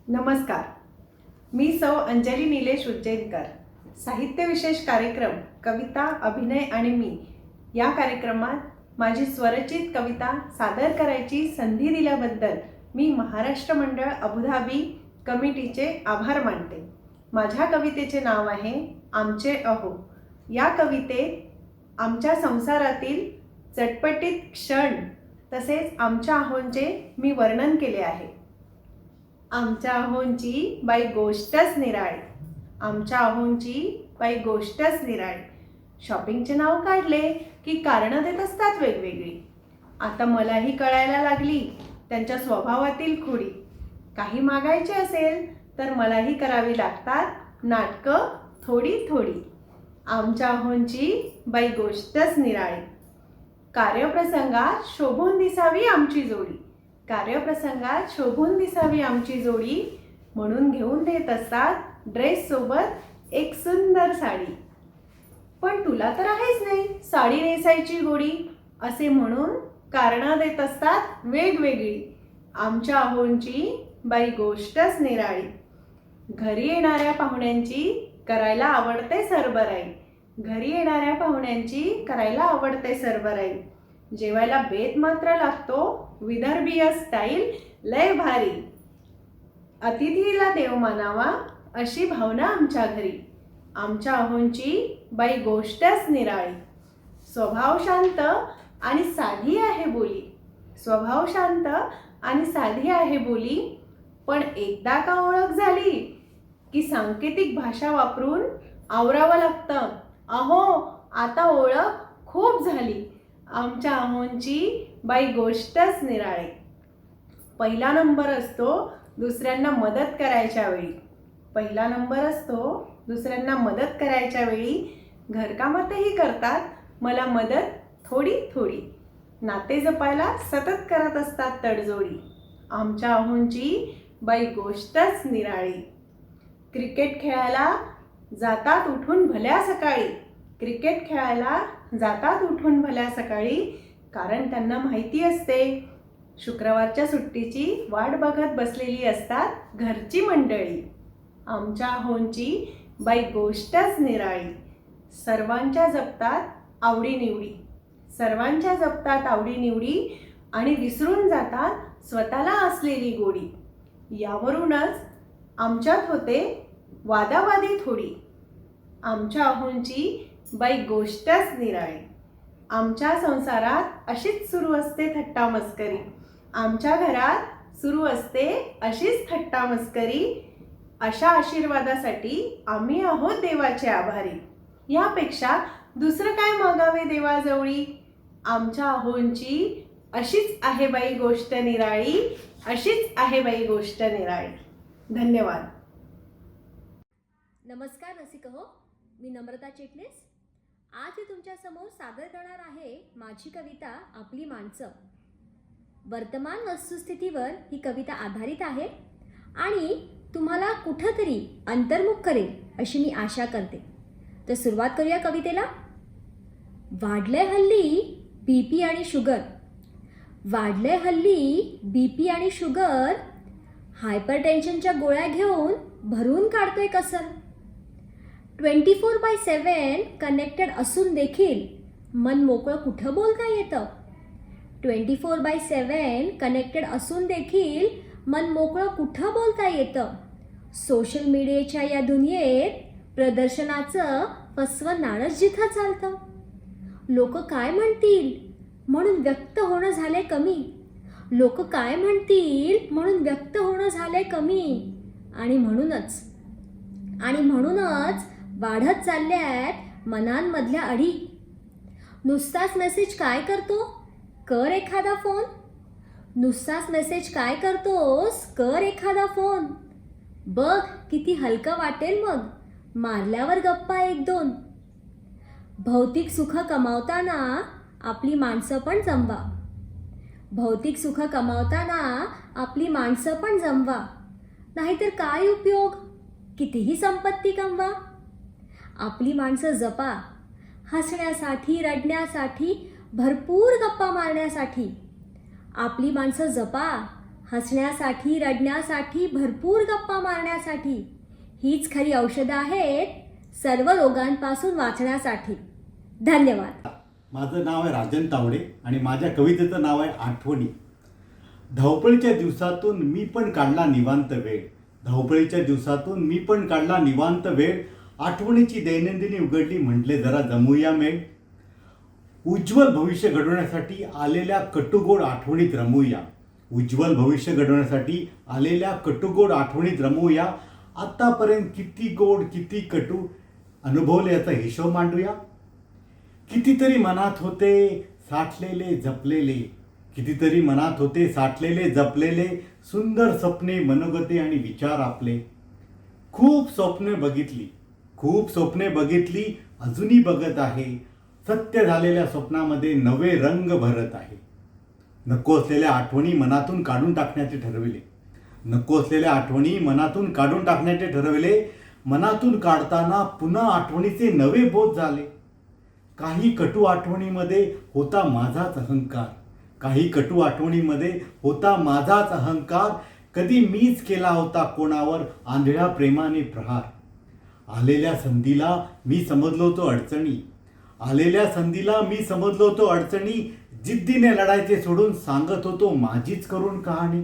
नमस्कार, मी सौ अंजली निलेश उज्जैनकर. साहित्य विशेष कार्यक्रम कविता, अभिनय आणि मी या कार्यक्रमात माझी स्वरचित कविता सादर करायची संधी दिल्याबद्दल मी महाराष्ट्र मंडळ अबुधाबी कमिटीचे आभार मानते. माझ्या कवितेचे नाव आहे आमचे अहो. या कवितेत आमच्या संसारातील चटपटीत क्षण तसेच आमच्या अहोंचे मी वर्णन केले आहे. आमच्या अहोंची बाई गोष्टच निराळी, आमच्या अहोंची बाई गोष्टच निराळी. शॉपिंगचे नाव काढले की कारणं देत असतात वेगवेगळी. आता मलाही कळायला लागली त्यांच्या स्वभावातील खुडी. काही मागायचे असेल तर मलाही करावी लागतात नाटकं थोडी थोडी. आमच्या अहोंची बाई गोष्टच निराळी. कार्यप्रसंगात शोभून दिसावी आमची जोडी, कार्यप्रसंगात शोभून दिसावी आमची जोडी, म्हणून घेऊन देत असतात ड्रेस सोबत एक सुंदर साडी. पण तुला तर आहेच नाही साडी नेसायची गोडी, असे म्हणून कारणं देत असतात वेगवेगळी. आमच्या अहोंची बाई गोष्टच निराळी. घरी येणाऱ्या पाहुण्यांची करायला आवडते सरबराई, घरी येणाऱ्या पाहुण्यांची करायला आवडते सरबराई. जेवायला बेत मात्र लागतो विदर्भीय स्टाईल लय भारी. अतिथीला देव मानावा अशी भावना आमच्या घरी. आमच्या अहोंची बाई गोष्टच निराळी. स्वभाव शांत आणि साधी आहे बोली, स्वभाव शांत आणि साधी आहे बोली. पण एकदा का ओळख झाली की सांकेतिक भाषा वापरून आवरावं लागतं. अहो आता ओळख खूप झाली. आमच्या अहोंची बाई गोष्टच निराळी. पहिला नंबर असतो दुसऱ्यांना मदत करायच्या वेळी, पहिला नंबर असतो दुसऱ्यांना मदत करायच्या वेळी. घरकामातही करतात मला मदत थोडी थोडी. नाते जपायला सतत करत असतात तडजोडी. आमच्या अहोंची बाई गोष्टच निराळी. क्रिकेट खेळायला जातात उठून भल्या सकाळी, क्रिकेट खेळायला जातात उठून भल्या सकाळी. कारण त्यांना माहिती असते शुक्रवारच्या सुट्टीची वाट बघत बसलेली असतात घरची मंडळी. आमच्या अहोंची बाई गोष्टच निराळी. सर्वांच्या जपतात आवडीनिवडी, सर्वांच्या जपतात आवडीनिवडी आणि विसरून जातात स्वतःला असलेली गोडी. यावरूनच आमच्यात होते वादावादी थोडी. आमच्या अहोंची बाई गोष्टच निराळी. आमच्या संसारात अशीच सुरू असते थट्टा मस्करी, आमच्या घरात सुरू असते अशीच थट्टा मस्करी. अशा आशीर्वादासाठी आम्ही आहोत देवाचे आभारी. यापेक्षा दुसरं काय मागावे देवाजवळी. आमच्या अहोंची अशीच आहे बाई गोष्ट निराळी, अशीच आहे बाई गोष्ट निराळी. धन्यवाद. नमस्कार रसिक हो, मी नम्रता चिटणीस. आज मी तुमच्यासमोर सादर करणार आहे माझी कविता आपली माणसं. वर्तमान वस्तुस्थितीवर ही कविता आधारित आहे आणि तुम्हाला कुठंतरी अंतर्मुख करेल अशी मी आशा करते. तर सुरुवात करूया कवितेला. वाढलंय हल्ली बीपी आणि शुगर, वाढलंय हल्ली बीपी आणि शुगर. हायपर टेन्शनच्या गोळ्या घेऊन भरून काढतोय कसर. 24/7 कनेक्टेड असून देखील मन मोकळं कुठं बोलता येतं. 24/7 कनेक्टेड असून देखील मन मोकळं कुठं बोलता येतं. सोशल मीडियाच्या या दुनियेत प्रदर्शनाचं फसवं नाणंच जिथं चालतं. लोक काय म्हणतील म्हणून व्यक्त होणं झालंय कमी, लोक काय म्हणतील म्हणून व्यक्त होणं झालंय कमी. आणि म्हणूनच वाढत चालल्यात मनांमधल्या अडी. नुसताच मेसेज काय करतो, कर एखादा फोन. नुसताच मेसेज काय करतोस, कर एखादा फोन. बघ किती हलकं वाटेल मग मारल्यावर गप्पा 1-2. भौतिक सुख कमावताना आपली माणसं पण जमवा, भौतिक सुख कमावताना आपली माणसं पण जमवा. नाहीतर काय उपयोग कितीही संपत्ती कमवा. आपली माणसं जपा, हसण्यासाठी रडण्यासाठी भरपूर गप्पा मारण्यासाठी. आपली माणसं जपा, हसण्यासाठी, रडण्यासाठी, भरपूर गप्पा मारण्यासाठी. हीच खरी औषधं आहेत सर्व रोगांपासून वाचण्यासाठी. धन्यवाद. माझं नाव आहे राजन तावडे आणि माझ्या कवितेचं नाव आहे आठवणी. धावपळीच्या दिवसातून मी पण काढला निवांत वेळ. धावपळीच्या दिवसातून मी पण काढला निवांत वेळ. आठवणीची दैनंदिनी उघडली, म्हटले जरा जमूया मेळ. उज्ज्वल भविष्य घडवण्यासाठी आलेल्या कटुगोड आठवणीत रमूया. उज्ज्वल भविष्य घडवण्यासाठी आलेल्या कटुगोड आठवणीत रमूया. आत्तापर्यंत किती गोड किती कटू अनुभवले याचा हिशोब मांडूया. कितीतरी मनात होते साठलेले जपलेले, कितीतरी मनात होते साठलेले जपलेले, सुंदर स्वप्ने मनोगते आणि विचार आपले. खूप स्वप्ने बघितली, खूप स्वप्ने बघितली, अजूनही बघत आहे. सत्य झालेल्या स्वप्नामध्ये नवे रंग भरत आहे. नको असलेल्या आठवणी मनातून काढून टाकण्याचे ठरविले. नको असलेल्या आठवणी मनातून काढून टाकण्याचे ठरविले. मनातून काढताना पुन्हा आठवणीचे नवे बोध झाले. काही कटू आठवणीमध्ये होता माझाच अहंकार. काही कटू आठवणीमध्ये होता माझाच अहंकार. कधी मीच केला होता कोणावर आंधळ्या प्रेमाने प्रहार. आलेल्या संधीला मी समजलो होतो अडचणी. आलेल्या संधीला मी समजलो होतो अडचणी. जिद्दीने लढायचे सोडून सांगत होतो माझीच करून कहाणी.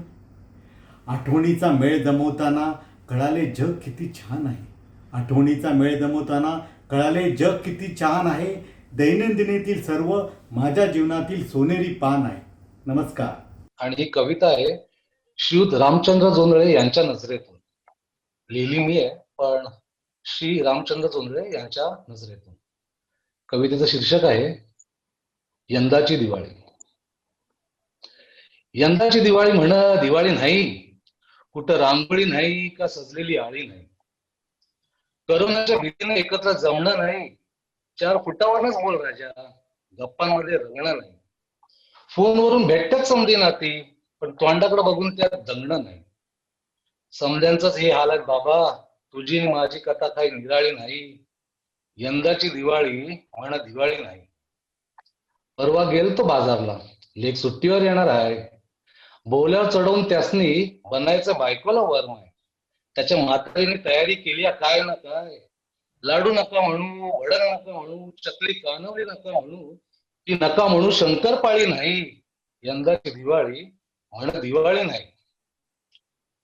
आठवणीचा मेळ जमवताना कळाले जग किती छान आहे. आठवणीचा मेळ जमवताना कळाले जग किती छान आहे. दैनंदिनीतील सर्व माझ्या जीवनातील सोनेरी पान आहे. नमस्कार. आणि ही कविता आहे श्रीयुत रामचंद्र जोंधळे यांच्या नजरेतून. लिहिली मी आहे, पण श्री रामचंद्र जोंधळे यांच्या नजरेतून. कवितेचं शीर्षक आहे यंदाची दिवाळी. यंदाची दिवाळी म्हण दिवाळी नाही, कुठं रांगोळी नाही का सजलेली आळी नाही. करोनाच्या भीतीने एकत्र जमणं नाही, 4 फुटावरच बोल राजा, गप्पांमध्ये रंगणं नाही. फोनवरून भेटतात समधी नाती, पण तोंडाकडे बघून त्यात दंगणं नाही. समध्यांचंच हे हाल आहे बाबा, तुझी आणि माझी कथा काही निराळी नाही. यंदाची दिवाळी म्हण दिवाळी नाही. परवा गेलतो बाजारला, लेक सुट्टीवर येणार आहे. बोल्यावर चढवून त्यासनी बनायचं बायकोला वरमाय. त्याच्या म्हातारीने तयारी केली काय ना काय. लाडू नका म्हणू, वडा नका म्हणू, चकली कानवली नका म्हणू, ती नका म्हणू शंकरपाळी नाही. यंदाची दिवाळी म्हण दिवाळी नाही.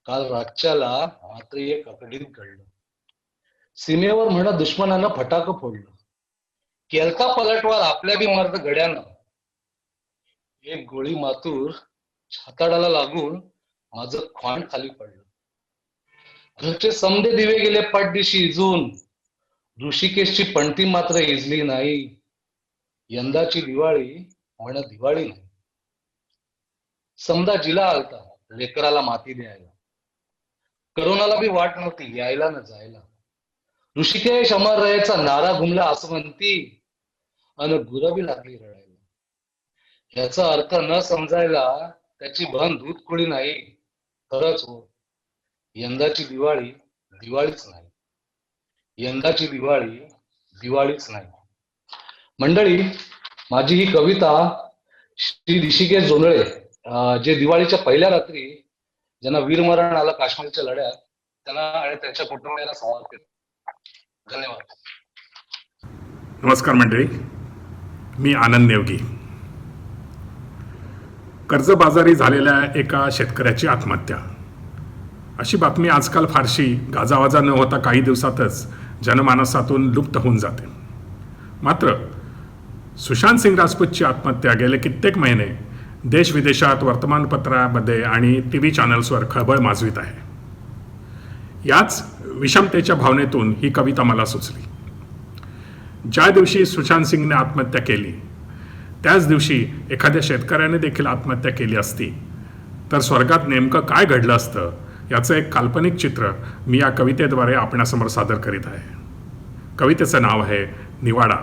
काल रातच्याला मात्र एक अकडीत घडलं. सीमेवर म्हण दुश्मनानं फटाकं फोडलं. केलता पलटवार आपल्या बी मर्द गड्यानं. एक गोळी मातूर छाताडाला लागून माझं खांड खाली पडलं. घरचे समदे दिवे गेले पाठदिशी इजून, ऋषिकेशची पणती मात्र इजली नाही. यंदाची दिवाळी म्हण दिवाळी नाही. समदा जिला आलता लेकराला माती द्यायला. करोनाला बी वाट नव्हती यायला न जायला. ऋषिकेश अमर राहायचा नारा घुमला असं म्हणती, अन गुरबी लागली रडायला. याचा अर्थ न समजायला त्याची बहन दूध खुळी नाही. खरंच हो, यंदाची दिवाळी दिवाळीच नाही. यंदाची दिवाळी दिवाळीच नाही. मंडळी, माझी ही कविता श्री ऋषिकेश जोंधळे, जे दिवाळीच्या पहिल्या रात्री ज्यांना वीरमरण आलं काश्मीरच्या लढ्यात, त्यांना आणि त्यांच्या कुटुंबियांना समर्पित. धन्यवाद. नमस्कार मंडळी, मी आनंद नेवगी. कर्जबाजारी झालेल्या एका शेतकऱ्याची आत्महत्या, अशी बातमी आजकाल फारशी गाजावाजा न होता काही दिवसातच जनमानसातून लुप्त होऊन जाते. मात्र सुशांत सिंग राजपूतची आत्महत्या गेले कित्येक महिने देशविदेशात वर्तमानपत्रामध्ये आणि TV चॅनल्सवर खळबळ माजवित आहे. याच विषमतेच्या भावनेतून ही कविता मला सुचली. ज्या दिवशी सुशांत सिंगने आत्महत्या केली त्याच दिवशी एखाद्या शेतकऱ्याने देखील आत्महत्या केली असती तर स्वर्गात नेमकं काय घडलं असतं याचं एक काल्पनिक चित्र मी या कवितेद्वारे आपणासमोर सादर करीत आहे. कवितेचं नाव आहे निवाडा.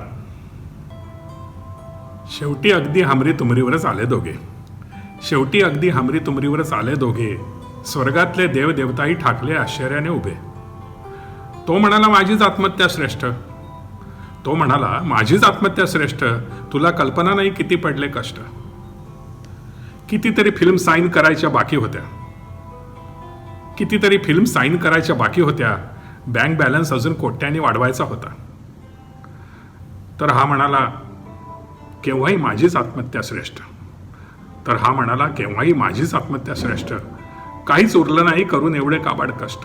शेवटी अगदी हमरी तुमरीवरच आले दोघे. शेवटी अगदी हमरी तुमरीवरच आले दोघे. स्वर्गातले देवदेवताही ठाकले आश्चर्याने उभे. तो म्हणाला माझीच आत्महत्या श्रेष्ठ. तो म्हणाला माझीच आत्महत्या श्रेष्ठ. तुला कल्पना नाही किती पडले कष्ट. कितीतरी फिल्म साईन करायच्या बाकी होत्या. कितीतरी फिल्म साईन करायच्या बाकी होत्या. बँक बॅलन्स अजून कोट्याने वाढवायचा होता. तर हा म्हणाला, केव्हाही माझीच आत्महत्या श्रेष्ठ. तर हा म्हणाला, केव्हाही माझीच आत्महत्या श्रेष्ठ. काहीच उरलं नाही करून एवढे काबाड कष्ट.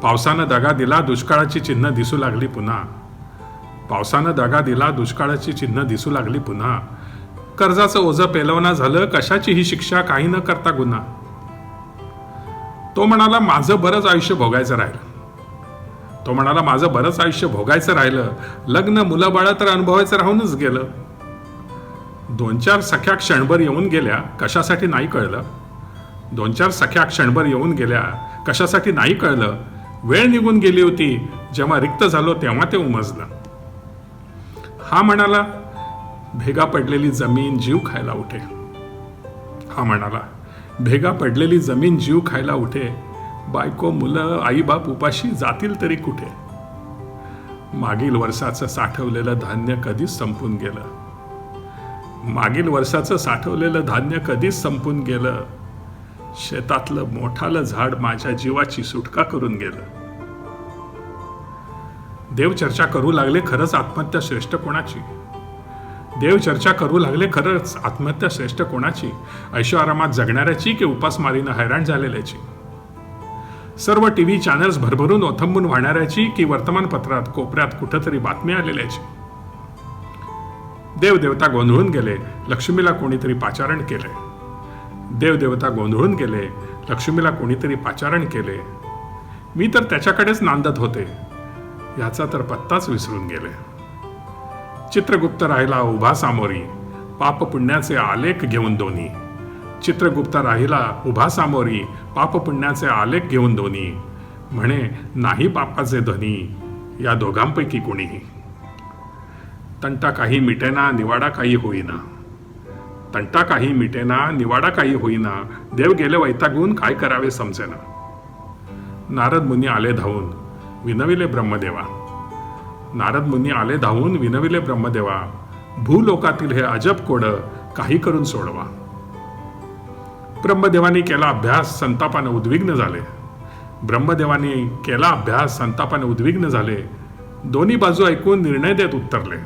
पावसानं दगा दिला, दुष्काळाची चिन्ह दिसू लागली पुन्हा. पावसानं दगा दिला, दुष्काळाची चिन्ह दिसू लागली पुन्हा. कर्जाचं ओझं पेलवना झालं, कशाची ही शिक्षा, काही न करता गुन्हा. तो म्हणाला, माझं बरंच आयुष्य भोगायचं राहिलं. तो म्हणाला, माझं बरंच आयुष्य भोगायचं राहिलं. लग्न मुलं बाळं तर अनुभवायचं राहूनच गेलं. 2-4 सख्या क्षणभर येऊन गेल्या, कशासाठी नाही कळलं. 2-4 सख्या क्षणभर येऊन गेल्या, कशासाठी नाही कळलं. वेळ निघून गेली होती, जेव्हा रिक्त झालो तेव्हा ते उमजलं. हा म्हणाला, भेगा पडलेली जमीन जीव खायला उठे. हा म्हणाला, भेगा पडलेली जमीन जीव खायला उठे. बायको मुलं आईबाप उपाशी जातील तरी कुठे. मागील वर्षाचं साठवलेलं धान्य कधीच संपून गेलं. मागील वर्षाचं साठवलेलं धान्य कधीच संपून गेलं. शेतातलं मोठालं झाड माझ्या जीवाची सुटका करून गेलं. देव चर्चा करू लागले, खरंच आत्महत्या श्रेष्ठ कोणाची. देव चर्चा करू लागले, खरंच आत्महत्या श्रेष्ठ कोणाची. ऐशोआरामात जगणाऱ्याची की उपासमारीनं हैराण झालेल्याची. सर्व टीव्ही चॅनल्स भरभरून ओथंबून वाहणाऱ्याची की वर्तमानपत्रात कोपऱ्यात कुठंतरी बातमी आलेल्याची. देवदेवता गोंधळून गेले, लक्ष्मीला कोणीतरी पाचारण केले. देवदेवता गोंधळून गेले, लक्ष्मीला कोणीतरी पाचारण केले. मी तर त्याच्याकडेच नांदत होते, याचा तर पत्ताच विसरून गेले. चित्रगुप्त राहिला उभा सामोरी, पाप पुण्याचे आलेख घेऊन दोन्ही. चित्रगुप्त राहिला उभा सामोरी, पाप पुण्याचे आलेख घेऊन दोन्ही. म्हणे, नाही पापाचे धनी या दोघांपैकी कोणीही. तंटा काही मिटेना, निवाडा काही होईना. तंटा काही मिटेना, निवाडा काही होईना. देव गेले वैतागून, काय करावे समजेना. नारद मुनी आले धावून, विनविले ब्रह्मदेवा. नारद मुनी आले धावून, विनविले ब्रह्मदेवा. भूलोकातील हे अजब कोड काही करून सोडवा. ब्रह्मदेवानी केला अभ्यास, संतापाने उद्विग्न झाले. ब्रह्मदेवानी केला अभ्यास, संतापाने उद्विग्न झाले. दोन्ही बाजू ऐकून निर्णय देत उत्तरले,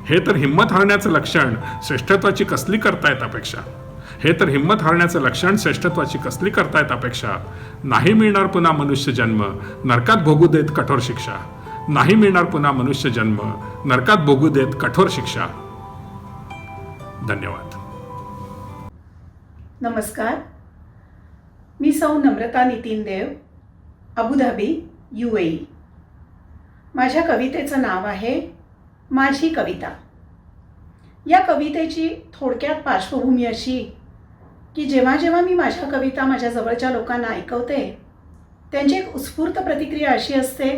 हे तर हिंमत हारण्याचं लक्षण, श्रेष्ठत्वाची कसली करतायत अपेक्षा. हे तर हिंमत हारण्याचं लक्षण, श्रेष्ठत्वाची कसली करतायत अपेक्षा. नाही मिळणार पुन्हा मनुष्य जन्म, नरकात भोगू देत कठोर शिक्षा. नाही मिळणार पुन्हा मनुष्य जन्म, नरकात भोगू देत कठोर शिक्षा. धन्यवाद. नमस्कार, मी सौ नम्रता नितीन देव, अबुधाबी, UAE. माझ्या कवितेचं नाव आहे माझी कविता. या कवितेची थोडक्यात पार्श्वभूमी अशी की जेव्हा जेव्हा मी माझ्या कविता माझ्या जवळच्या लोकांना ऐकवते, त्यांची एक उत्स्फूर्त प्रतिक्रिया अशी असते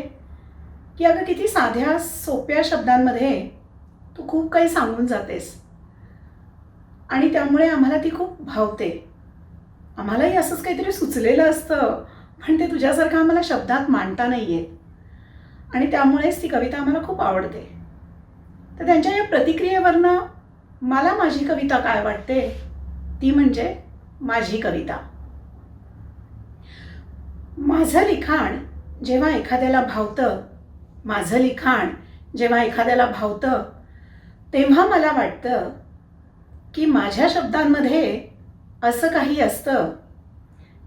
की अगं किती साध्या सोप्या शब्दांमध्ये तू खूप काही सांगून जातेस आणि त्यामुळे आम्हाला ती खूप भावते. आम्हालाही असंच काहीतरी सुचलेलं असतं, पण ते तुझ्यासारखं आम्हाला शब्दात मांडता नाही येत आणि त्यामुळेच ती कविता आम्हाला खूप आवडते. तर त्यांच्या या प्रतिक्रियेवरनं मला माझी कविता काय वाटते ती म्हणजे माझी कविता. माझं लिखाण जेव्हा एखाद्याला भावतं, माझं लिखाण जेव्हा एखाद्याला भावतं, तेव्हा मला वाटतं की माझ्या शब्दांमध्ये असं काही असतं,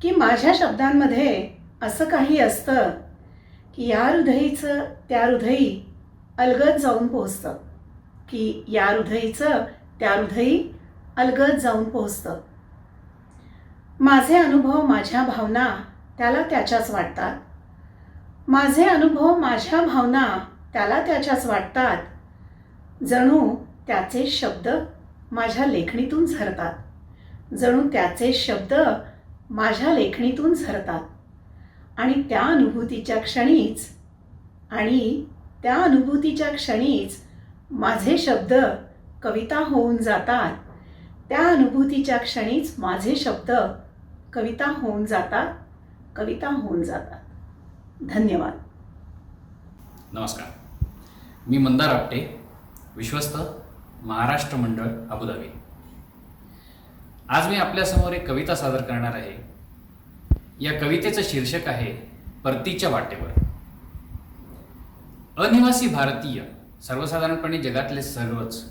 की माझ्या शब्दांमध्ये असं काही असतं की या हृदयीचं त्या हृदयी अलगद जाऊन पोहोचतं, की या हृदयीचं त्या हृदयी अलगद जाऊन पोहोचतं. माझे अनुभव माझ्या भावना त्याला त्याच्याच वाटतात. माझे अनुभव माझ्या भावना त्याला त्याच्याच वाटतात. जणू त्याचे शब्द माझ्या लेखणीतून झरतात. जणू त्याचे शब्द माझ्या लेखणीतून झरतात आणि त्या अनुभूतीच्या क्षणीच माझे शब्द कविता होऊन जातात. त्या अनुभूतीच्या क्षणीच माझे शब्द कविता होऊन जातात. धन्यवाद. नमस्कार, मी मंदार आपटे, विश्वस्त, महाराष्ट्र मंडळ, अबुधाबी. आज मी आपल्यासमोर एक कविता सादर करणार आहे या कवितेचं शीर्षक आहे परतीच्या वाटेवर. अनिवासी भारतीय, सर्वसाधारणपणे जगातले सर्वच,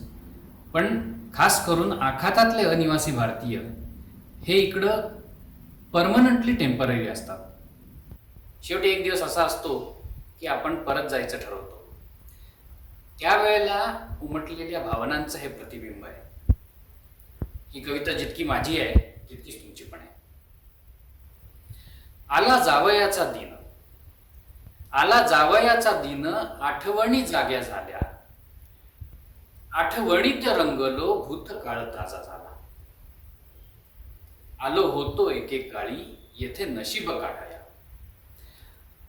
पण खास करून आखातातले अनिवासी भारतीय हे इकडं परमनंटली टेम्पररी असतात. शेवटी एक दिवस असा असतो की आपण परत जायचं ठरवतो. त्यावेळेला उमटलेल्या भावनांचं हे प्रतिबिंब आहे. ही कविता जितकी माझी आहे तितकीच तुमची पण आहे. आला जावयाचा दिन, आला जावयाचा दिन, आठवणी जाग्या झाल्या, आठवणीत रंगलो भूतकाळ ताजा झाला. आलो होतो एकेकाळी येथे नशीब काढाया,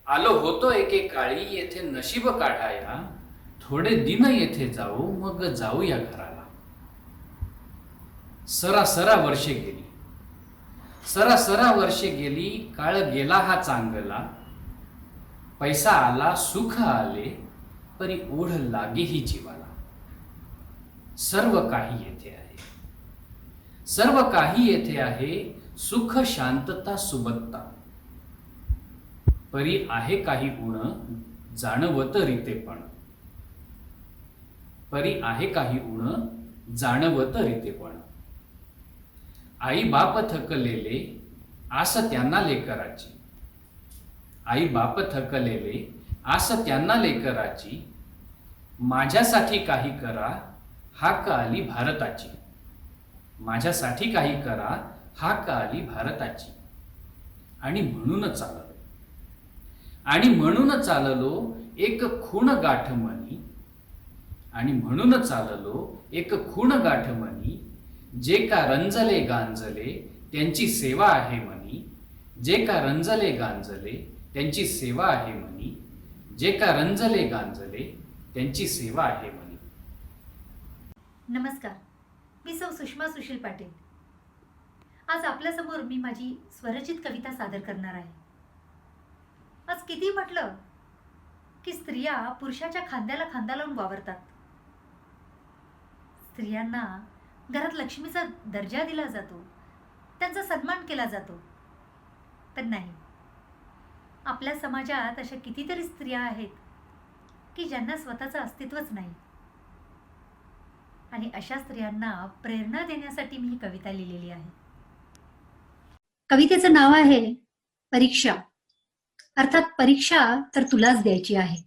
आलो होतो एकेकाळी येथे नशीब काढाया, थोडे दिन येथे जाऊ मग जाऊ या घराला. सरासरा वर्षे गेली, सरासरा वर्षे गेली, काळ गेला हा चांगला, पैसा आला सुख आले परी ओढ लागे ही जीवाला. सर्व काही येथे आहे, सर्व काही येथे आहे, सुख शांतता सुबत्ता, परी आहे काही गुण जाणवत रीतेपण, परी आहे काही उण जाणवत रीतेपण. आई बाप थकलेले आस त्यांना लेकराची, आई बाप थकलेले आस त्यांना लेकराची, माझ्यासाठी काही करा हाक आली भारताची, माझ्यासाठी काही करा हाक आली भारताची. आणि म्हणून चाललो, आणि म्हणून चाललो एक खूण गाठ मनी, आणि म्हणून चाललो एक खूण गाठ मनी, जे का रंजले गांजले त्यांची सेवा आहे मनी, जे का रंजले गांजले त्यांची सेवा आहे मनी, जे का रंजले गांजले त्यांची सेवा आहे मनी. नमस्कार, मी सौ सुषमा सुशील पाटील. आज आपल्यासमोर मी माझी स्वरचित कविता सादर करणार आहे. आज किती म्हटलं की स्त्रिया पुरुषाच्या खांद्याला खांदा लावून वावरतात. स्त्रियांना घरात लक्ष्मीचा दर्जा दिला जातो, त्यांचा सन्मान केला जातो. पण नाही, आपल्या समाजात अशा कितीतरी स्त्रिया आहेत की ज्यांना स्वतःचं अस्तित्वच नाही. आणि अशा स्त्रियांना प्रेरणा देण्यासाठी मी ही कविता लिहिलेली आहे. कवितेचं नाव आहे परीक्षा, अर्थात परीक्षा तर तुलाच द्यायची आहे.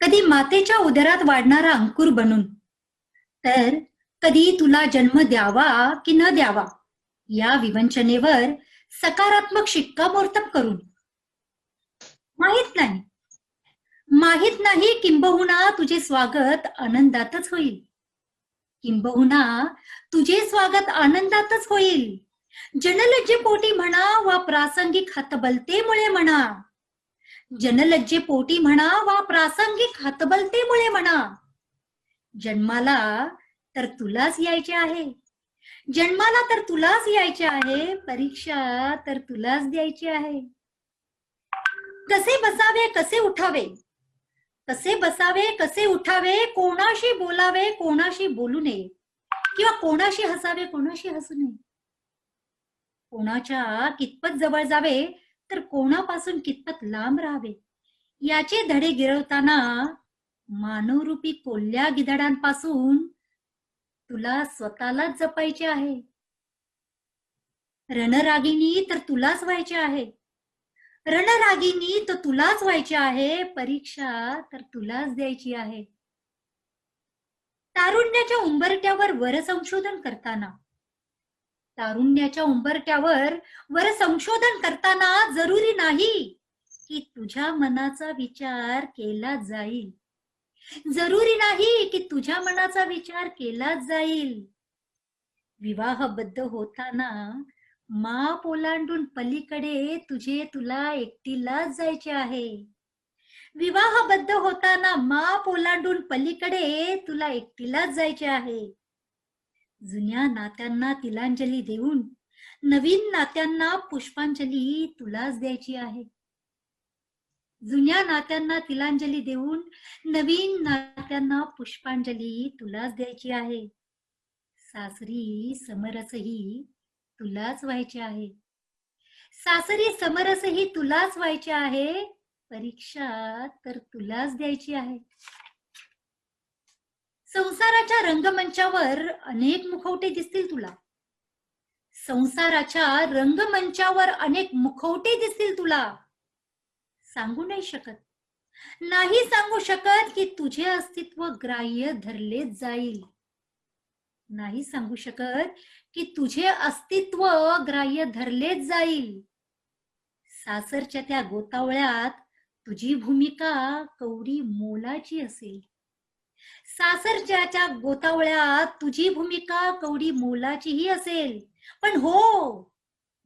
कधी मातेच्या उदरात वाढणारा अंकुर बनून, तर कधी तुला जन्म द्यावा की न द्यावा या विवंचनेवर सकारात्मक शिक्कामोर्तब करून. माहित नाही किंबहुना तुझे स्वागत आनंदातच होईल, किंबहुना तुझे स्वागत आनंदातच होईल. जनलज्जेपोटी म्हणा वा प्रासंगिक हतबलतेमुळे म्हणा, जनलज्जेपोटी म्हणा वा प्रासंगिक हतबलतेमुळे म्हणा. जन्माला तर तुलाच यायचे आहे, जन्माला तर तुलाच यायचे आहे, परीक्षा तर तुलाच द्यायची आहे. कसे बसावे कसे उठावे, कसे बसावे कसे उठावे, कोणाशी बोलावे कोणाशी बोलू नये, किंवा कोणाशी हसावे कोणाशी हसू नये. कोणाच्या कितपत जवळ जावे तर कोणापासून कितपत लांब राहावे याचे धडे गिरवताना मानवरूपी कोल्ह्या गिधाडांपासून तुला स्वतःलाच जपायचे आहे. रणरागिणी तर तुलाच व्हायचे आहे, रणरागिणी तर तुलाच व्हायचे आहे, परीक्षा तर तुलाच द्यायची आहे. तारुण्याच्या उंबरट्यावर वर संशोधन करताना, तारुण्याच्या उंबरट्यावर वर संशोधन करताना जरुरी नाही की तुझ्या मनाचा विचार केला जाईल, जरुरी नाही की तुझ्या मनाचा विचार केला जाईल. विवाहबद्ध होताना माप ओलांडून पलीकडे तुला एकटीलाच जायचे आहे. विवाहबद्ध होताना माप ओलांडून पलीकडे तुला एकटीलाच जायचे आहे. जुन्या नात्यांना तिलांजली देऊन नवीन नात्यांना पुष्पांजली तुलाच द्यायची आहे. जुन्या नात्यांना तिलांजली देऊन नवीन नात्यांना पुष्पांजली तुलाच द्यायची आहे. सासरी समरसही तुलाच व्हायचे आहे. सासरी समरसही तुलाच व्हायचे आहे, परीक्षा तर तुलाच द्यायची आहे. संसाराच्या रंगमंचावर अनेक मुखवटे दिसतील तुला. संसाराच्या रंगमंचावर अनेक मुखवटे दिसतील तुला. सांगू नाही शकत, नाही सांगू शकत की तुझे अस्तित्व ग्राह्य धरलेच जाईल. नाही सांगू शकत की तुझे अस्तित्व ग्राह्य धरलेच जाईल. सासरच्या त्या गोतावळ्यात तुझी भूमिका कवडी मोलाची असेल. सासरच्या त्या गोतावळ्यात तुझी भूमिका कवडी मोलाचीही असेल. पण हो,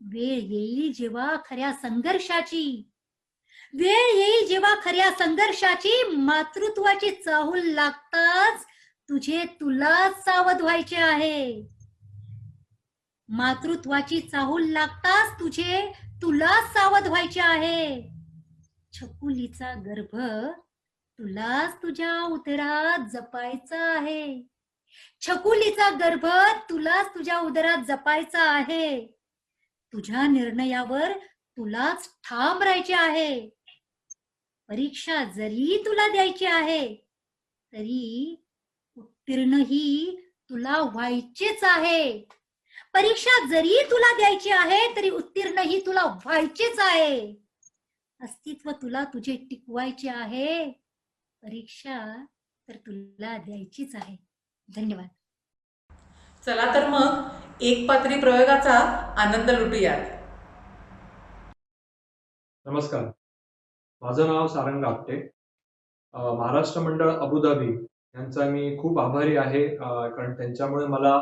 वेळ येईल जेव्हा खऱ्या संघर्षाची, वेळ येईल जेव्हा खऱ्या संघर्षाची मातृत्वाची चाहूल लागताच तुझे तुलाच सावध व्हायचे आहे. मातृत्वाची चाहूल लागताच तुझे तुलाच सावध व्हायचे आहे. छकुलीचा गर्भ तुलाच तुझ्या उदरात जपायचा आहे. छकुलीचा गर्भ तुलाच तुझ्या उदरात जपायचा आहे. तुझ्या निर्णयावर तुलाच ठाम राहायचे आहे. परीक्षा जरी तुला द्यायची आहे तरी उत्तीर्णही तुला व्हायचेच आहे. परीक्षा जरी तुला द्यायची आहे तरी उत्तीर्णही तुला व्हायचेच आहे. अस्तित्व तुला तुझे टिकवायचे आहे. परीक्षा तर तुला द्यायचीच आहे. धन्यवाद. चला तर मग एक पात्री प्रयोगाचा आनंद लुटूयात. नमस्कार, माझं नाव सारंग आपटे. महाराष्ट्र मंडळ अबुधाबी यांचा मी खूप आभारी आहे, कारण त्यांच्यामुळे मला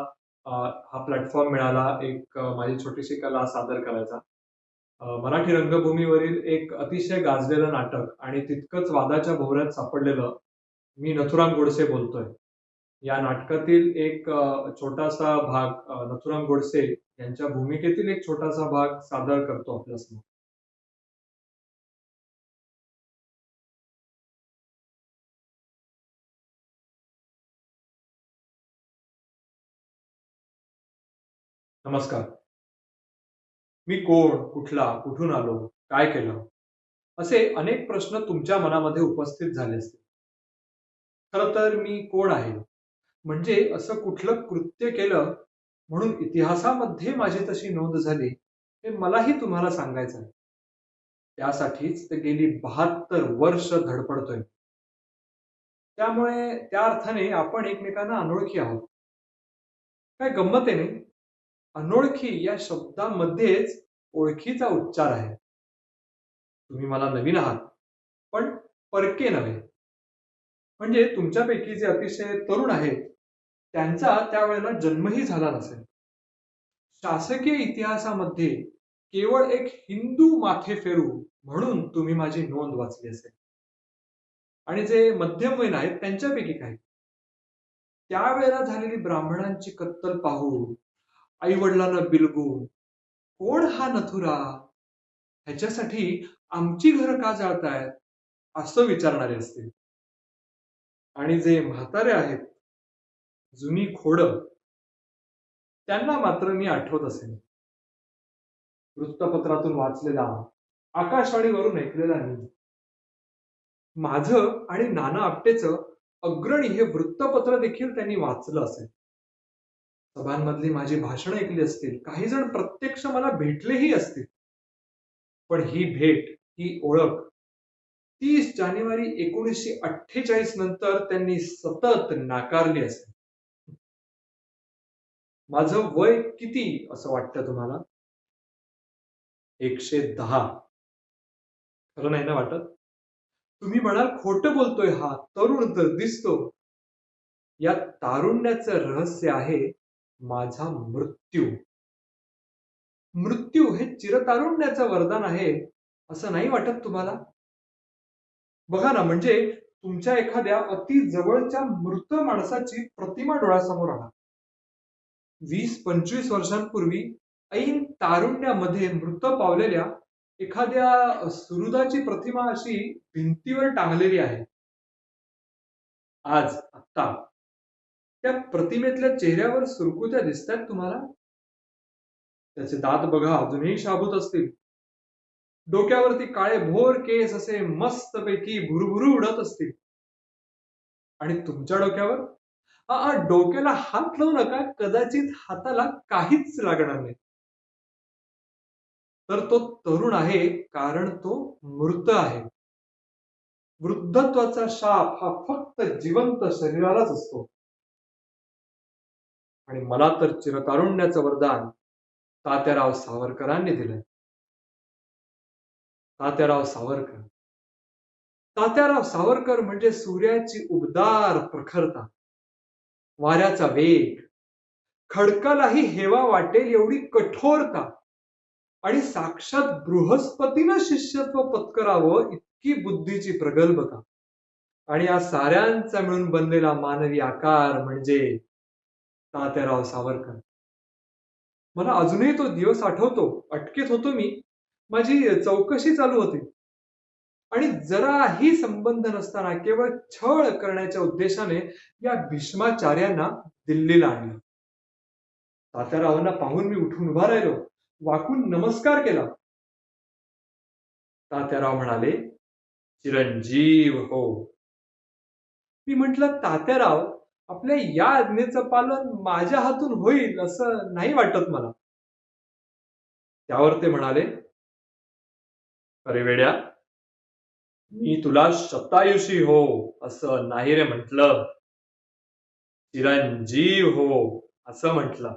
हा प्लॅटफॉर्म मिळाला एक माझी छोटीशी कला सादर करायचा. मराठी रंगभूमीवरील एक अतिशय गाजलेलं नाटक आणि तितकंच वादाच्या भोवऱ्यात सापडलेलं मी नथुराम गोडसे बोलतोय. या नाटकातील एक छोटासा भाग नथुराम गोडसे यांच्या भूमिकेतील एक छोटासा भाग सादर करतो आपल्यासमोर. नमस्कार. मी कोण, कुठला, कुठून आलो, काय केलं, असे अनेक प्रश्न तुमच्या मनामध्ये उपस्थित झाले असतील. खरं तर मी कोण आहे, म्हणजे असं कुठलं कृत्य केलं म्हणून इतिहासामध्ये माझी तशी नोंद झाली, हे मलाही तुम्हाला सांगायचं आहे. त्यासाठीच तर गेली 72 वर्ष धडपडतोय. त्यामुळे त्या अर्थाने आपण एकमेकांना अनोळखी आहोत. काय गंमत आहे नाही? अनोळखी या शब्दामध्येच ओळखीचा उच्चार आहे. तुम्ही मला नवीन आहात, पण परके नव्हे. म्हणजे तुमच्यापैकी जे अतिशय तरुण आहेत त्यांचा त्यावेळेला जन्मही झाला नसेल. शासकीय इतिहासामध्ये केवळ एक हिंदू माथे फेरू म्हणून तुम्ही माझी नोंद वाचली असेल. आणि जे मध्यमवयीन आहेत त्यांच्यापैकी काही त्यावेळेला झालेली ब्राह्मणांची कत्तल पाहून, आई वडिलांना बिलगून, कोण हा नथुरा, ह्याच्यासाठी आमची घरं का जाळतायत असं विचारणारे असतील. आणि जे म्हातारे आहेत, जुनी खोडं, त्यांना मात्र मी आठवत असेल. वृत्तपत्रातून वाचलेला, आकाशवाणीवरून ऐकलेला मी. माझं आणि नाना आपटेचं अग्रणी हे वृत्तपत्र देखील त्यांनी वाचलं असेल. सभांमधली माझी भाषणं ऐकली असतील. काही जण प्रत्यक्ष मला भेटलेही असतील. पण ही भेट, ही ओळख 30 जानेवारी 1948 नंतर त्यांनी सतत नाकारली असेल. माझं वय किती असं वाटतं तुम्हाला? 110. खरं नाही ना वाटत? तुम्ही म्हणाल खोटं बोलतोय हा, तरुण तर दिसतो. या तारुण्याचं रहस्य आहे माझा मृत्यू. मृत्यू हे चिरतारुण्याचं वरदान आहे असं नाही वाटत तुम्हाला? बघा ना, म्हणजे तुमच्या एखाद्या अति जवळच्या मृत माणसाची प्रतिमा डोळ्यासमोर आणा. 20-25 वर्षांपूर्वी ऐन तारुण्यामध्ये मृत पावलेल्या एखाद्या सुहृदाची प्रतिमा अशी भिंतीवर टांगलेली आहे. आज आत्ता त्या प्रतिमेतल्या चेहऱ्यावर सुरकुत्या दिसतात तुम्हाला? त्याचे दात बघा, अजूनही शाबूत असतील. डोक्यावरती काळे भोर केस असे मस्तपैकी भुरभुरू उडत असतील. आणि तुमच्या डोक्यावर डोक्याला हात लावू नका, कदाचित हाताला काहीच लागणार नाही. तर तो तरुण आहे कारण तो मृत आहे. वृद्धत्वाचा शाप हा फक्त जिवंत शरीरालाच असतो. आणि मला तर चिरतारुण्याचं वरदान तात्याराव सावरकरांनी दिलंय. तात्याराव सावरकर, तात्याराव सावरकर म्हणजे सूर्याची उबदार प्रखरता, वाऱ्याचा वेग, खडकालाही हेवा वाटेल एवढी कठोरता आणि साक्षात बृहस्पतीनं शिष्यत्व पत्करावं इतकी बुद्धीची प्रगल्भता. आणि या साऱ्यांचा मिळून बनलेला मानवी आकार म्हणजे तात्याराव सावरकर. मला अजूनही तो दिवस आठवतो. अटकेत होतो मी, माझी चौकशी चालू होती आणि जराही संबंध नसताना केवळ छळ करण्याच्या उद्देशाने या भीष्माचार्यांना दिल्लीला आणलं. तात्यारावांना पाहून मी उठून उभा राहिलो, वाकून नमस्कार केला. तात्याराव म्हणाले, चिरंजीव हो. मी म्हटलं, तात्याराव, आपल्या या आज्ञेचं पालन माझ्या हातून होईल असं नाही वाटत मला. त्यावर ते म्हणाले, अरे वेड्या, मी तुला शतायुषी हो असं नाही रे म्हटलं, चिरंजीव हो असं म्हटलं.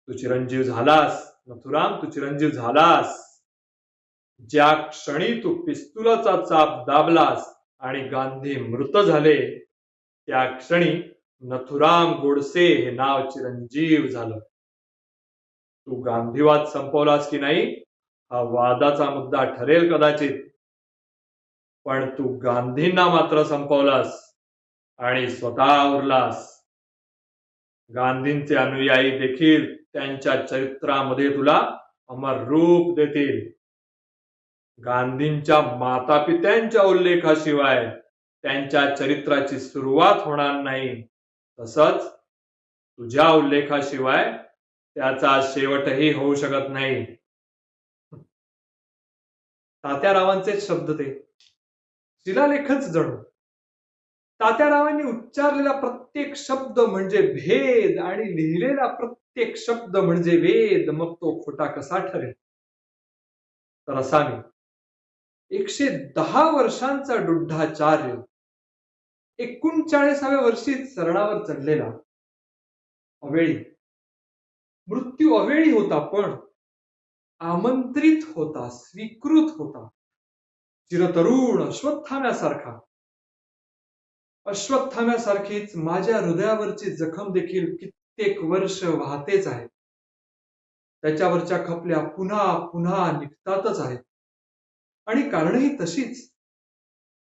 तू चिरंजीव झालास नथुराम, तू चिरंजीव झालास. ज्या क्षणी तू पिस्तुलाचा चाप दाबलास आणि गांधी मृत झाले, त्या क्षणी नथुराम गोडसे हे नाव चिरंजीव झालं. तू गांधीवाद संपवलास की नाही हा वादाचा मुद्दा ठरेल कदाचित, पण तू गांधींना मात्र संपवलास आणि स्वतः उरलास. गांधींचे अनुयायी देखील त्यांच्या चरित्रामध्ये तुला अमर रूप देतील. गांधींच्या मातापित्यांच्या उल्लेखाशिवाय त्यांच्या चरित्राची सुरुवात होणार नाही, तसंच तुझ्या उल्लेखाशिवाय त्याचा शेवटही होऊ शकत नाही. तात्यारावांचे शब्द ते शिलालेखच जणू. तात्यारावांनी उच्चारलेला प्रत्येक शब्द म्हणजे भेद आणि लिहिलेला प्रत्येक शब्द म्हणजे वेद. मग तो खोटा कसा ठरेल? तर असा मी 110 वर्षांचा डुड्ढाचार्य 39व्या वर्षी चरणावर चढलेला, अवेळी मृत्यू अवेळी होता, पण आमंत्रित होता, स्वीकृत होता. चिरतरुण अश्वत्थाम्यासारखा. अश्वत्थाम्यासारखीच माझ्या हृदयावरची जखम देखील कित्येक वर्ष वाहतेच आहे. त्याच्यावरच्या खपल्या पुन्हा पुन्हा निघतातच आहेत. आणि कारणही तशीच.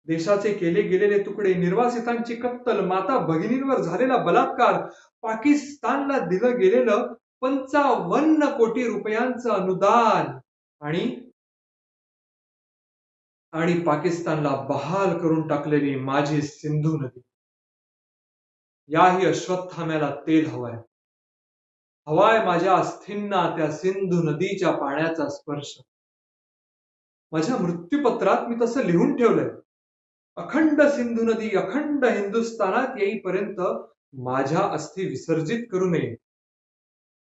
देशाचे केले गेलेले तुकडे, निर्वासितांची कत्तल, माता भगिनींवर झालेला बलात्कार, पाकिस्तानला दिलं गेलेलं 55 कोटी रुपयांचं अनुदान आणि पाकिस्तानला बहाल करून टाकलेली माझी सिंधू नदी. याही अश्वत्थाम्याला तेल हवाय. हवाय माझ्या अस्थींना त्या सिंधू नदीच्या पाण्याचा स्पर्श. माझ्या मृत्यूपत्रात मी तसं लिहून ठेवलंय, अखंड सिंधू नदी अखंड हिंदुस्थानात येईपर्यंत माझ्या अस्थी विसर्जित करू नये.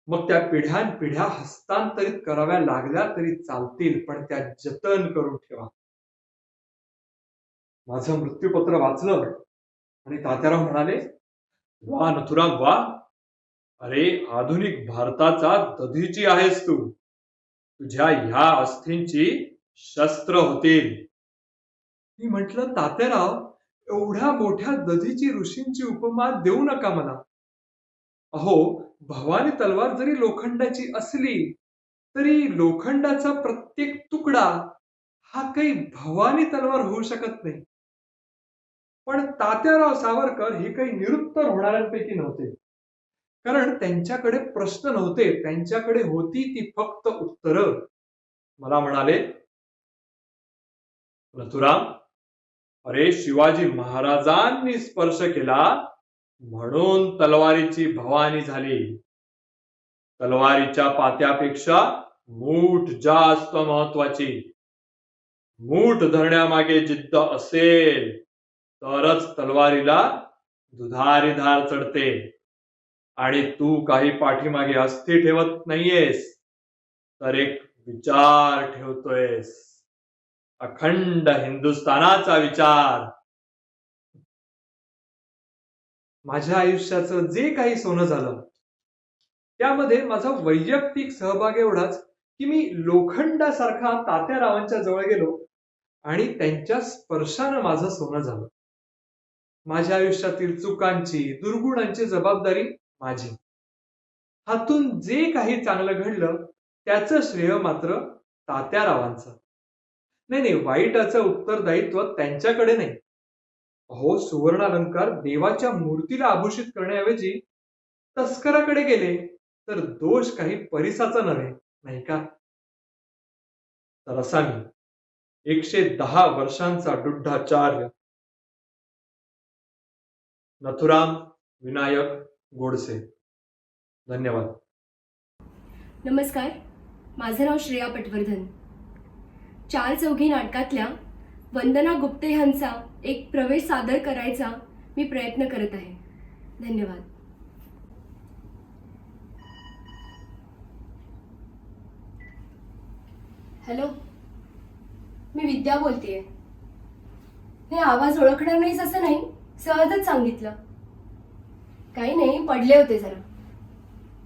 मग त्या पिढ्यानपिढ्या हस्तांतरित कराव्या लागल्या तरी चालतील, पण त्या जतन करून ठेवा. माझं मृत्यूपत्र वाचलं आणि तात्याराव म्हणाले, वा नथुराम वा, अरे आधुनिक भारताचा दधीची आहेस तू. तुझ्या ह्या अस्थींची शस्त्र होतील. मी म्हटलं, तात्याराव, एवढ्या मोठ्या दधीची ऋषींची उपमा देऊ नका मला. अहो, भवानी तलवार जरी लोखंडाची असली तरी लोखंडाचा प्रत्येक तुकडा हा काही भवानी तलवार होऊ शकत नाही. पण तात्याराव सावरकर हे काही निरुत्तर होणाऱ्यांपैकी नव्हते, कारण त्यांच्याकडे प्रश्न नव्हते, त्यांच्याकडे होती ती फक्त उत्तरं. मला म्हणाले, नथुराम, अरे शिवाजी महाराजांनी स्पर्श केला म्हणून तलवारीची भवानी झाली. तलवारीच्या पात्यापेक्षा मूठ जास्त महत्वाची. मूठ धरण्यामागे जिद्द असेल तरच तलवारीला दुधारी धार चढते. आणि तू काही पाठीमागे अस्थि ठेवत नाहीयेस, तर एक विचार ठेवतोयस, अखंड हिंदुस्थानाचा विचार. माझ्या आयुष्याचं जे काही सोनं झालं त्यामध्ये माझा वैयक्तिक सहभाग एवढाच की मी लोखंडासारखा तात्यारावांच्या जवळ गेलो आणि त्यांच्या स्पर्शानं माझं सोनं झालं. माझ्या आयुष्यातील चुकांची, दुर्गुणांची जबाबदारी माझी. हातून जे काही चांगलं घडलं त्याचं श्रेय मात्र तात्यारावांचं. नाही, वाईटाचं उत्तरदायित्व त्यांच्याकडे नाही. अहो, सुवर्णालंकार देवाच्या मूर्तीला आभूषित करण्याऐवजी तस्कराकडे गेले तर दोष काही परिसाचा नव्हे, नाही का? तर असा मी 110 वर्षांचा डुड्ढाचार्य नथुराम विनायक गोडसे. धन्यवाद. नमस्कार, माझं नाव श्रेया पटवर्धन. 4 चौघी नाटकातल्या वंदना गुप्ते ह्यांचा एक प्रवेश सादर करायचा मी प्रयत्न करत आहे. धन्यवाद. हॅलो, मी विद्या बोलतेय. हे आवाज ओळखणार नाहीस असं नाही, सहजच सांगितलं. काही नाही, पडले होते जरा.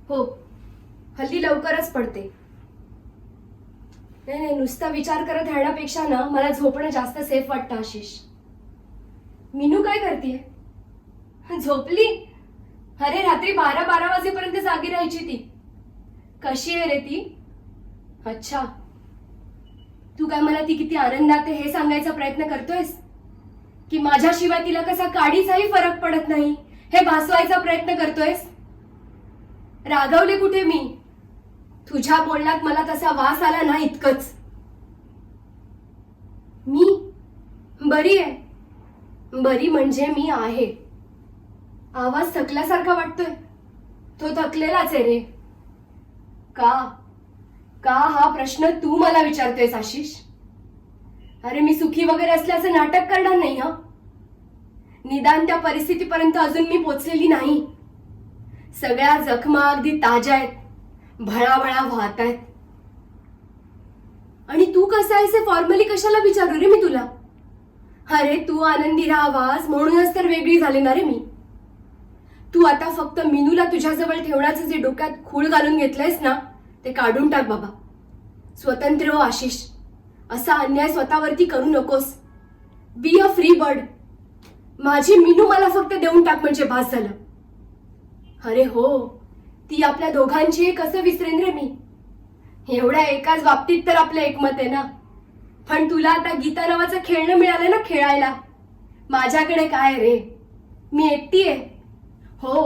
हो, हल्ली लवकरच पडते. नाही, नुसता विचार करत राहण्यापेक्षा ना मला झोपणं जास्त सेफ वाटतं. आशिष, मीनू काय करतेय? झोपली? अरे रात्री 12 वाजेपर्यंत जागी राहायची ती. कशी आहे रे ती? अच्छा, तू काय मला ती किती आनंदात आहे हे सांगायचा प्रयत्न करतोयस की माझ्याशिवाय तिला कसा काडीचाही फरक पडत नाही हे भासवायचा प्रयत्न करतोयस? रागवले कुठे मी? तुझ्या बोलण्यात मला तसा वास आला ना, इतकंच. मी बरी आहे. बरी म्हणजे मी आहे. आवाज थकल्यासारखा वाटतोय. तो थकलेलाच आहे रे. का हा प्रश्न तू मला विचारतोयस आशिष? अरे मी सुखी वगैरे असल्याचं नाटक करणार नाही. हा, निदान त्या परिस्थितीपर्यंत अजून मी पोचलेली नाही. सगळ्या जखमा अगदी ताज्या आहेत, भळाभळा वाहत आहेत. आणि तू कसा आहेस हे फॉर्मली कशाला विचारू रे मी तुला? अरे तू आनंदी राहावास म्हणूनच तर वेगळी झाले ना रे मी. तू आता फक्त मीनूला तुझ्याजवळ ठेवण्याचं जे डोक्यात खूळ घालून घेतलंयस ना, ते काढून टाक बाबा. स्वतंत्र हो आशिष. असा अन्याय स्वतःवरती करू नकोस. Be a free bird. माझी मीनू मला फक्त देऊन टाक म्हणजे भास झालं. अरे हो, ती आपल्या दोघांची कसं विसरेन रे मी? एवढ्या एकाच बाबतीत तर आपलं एकमत आहे ना. पण तुला आता गीता नावाचं खेळणं मिळालं ना खेळायला. माझ्याकडे काय रे? मी एकटी आहे. हो,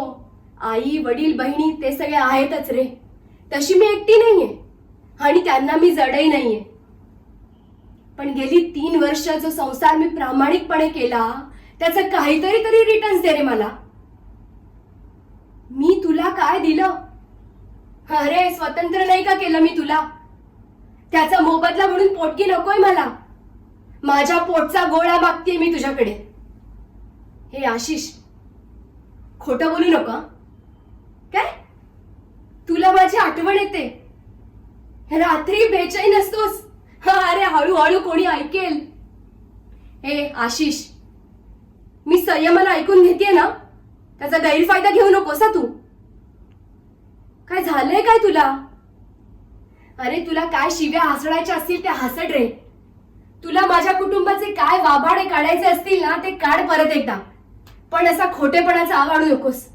आई वडील बहिणी ते सगळे आहेतच रे. तशी मी एकटी नाहीये आणि त्यांना मी जडही नाहीये. पण गेली 3 वर्ष जो संसार मी प्रामाणिकपणे केला त्याचं काहीतरी तरी रिटर्न्स दे रे मला. मी तुला काय दिलं? अरे स्वतंत्र नाही का केलं मी तुला? त्याचा मोबदला म्हणून पोटकी नकोय मला. माझ्या पोटचा गोळा मागतेय मी तुझ्याकडे. हे आशिष, खोटं बोलू नका. काय तुला माझी आठवण येते? रात्री बेचैन असतोस? अरे हळूहळू कोणी ऐकेल. हे आशिष, मी संयमाला ऐकून घेतेय ना, त्याचा गैरफायदा घेऊ नकोस तू. काय झालंय काय तुला? अरे तुला काय शिव्या हसडायच्या असतील ते हसड रे. तुला माझ्या कुटुंबाचे काय वाभाडे काढायचे असतील ना ते काढ परत एकदा. पण असा खोटेपणाचा आव आणू नकोस.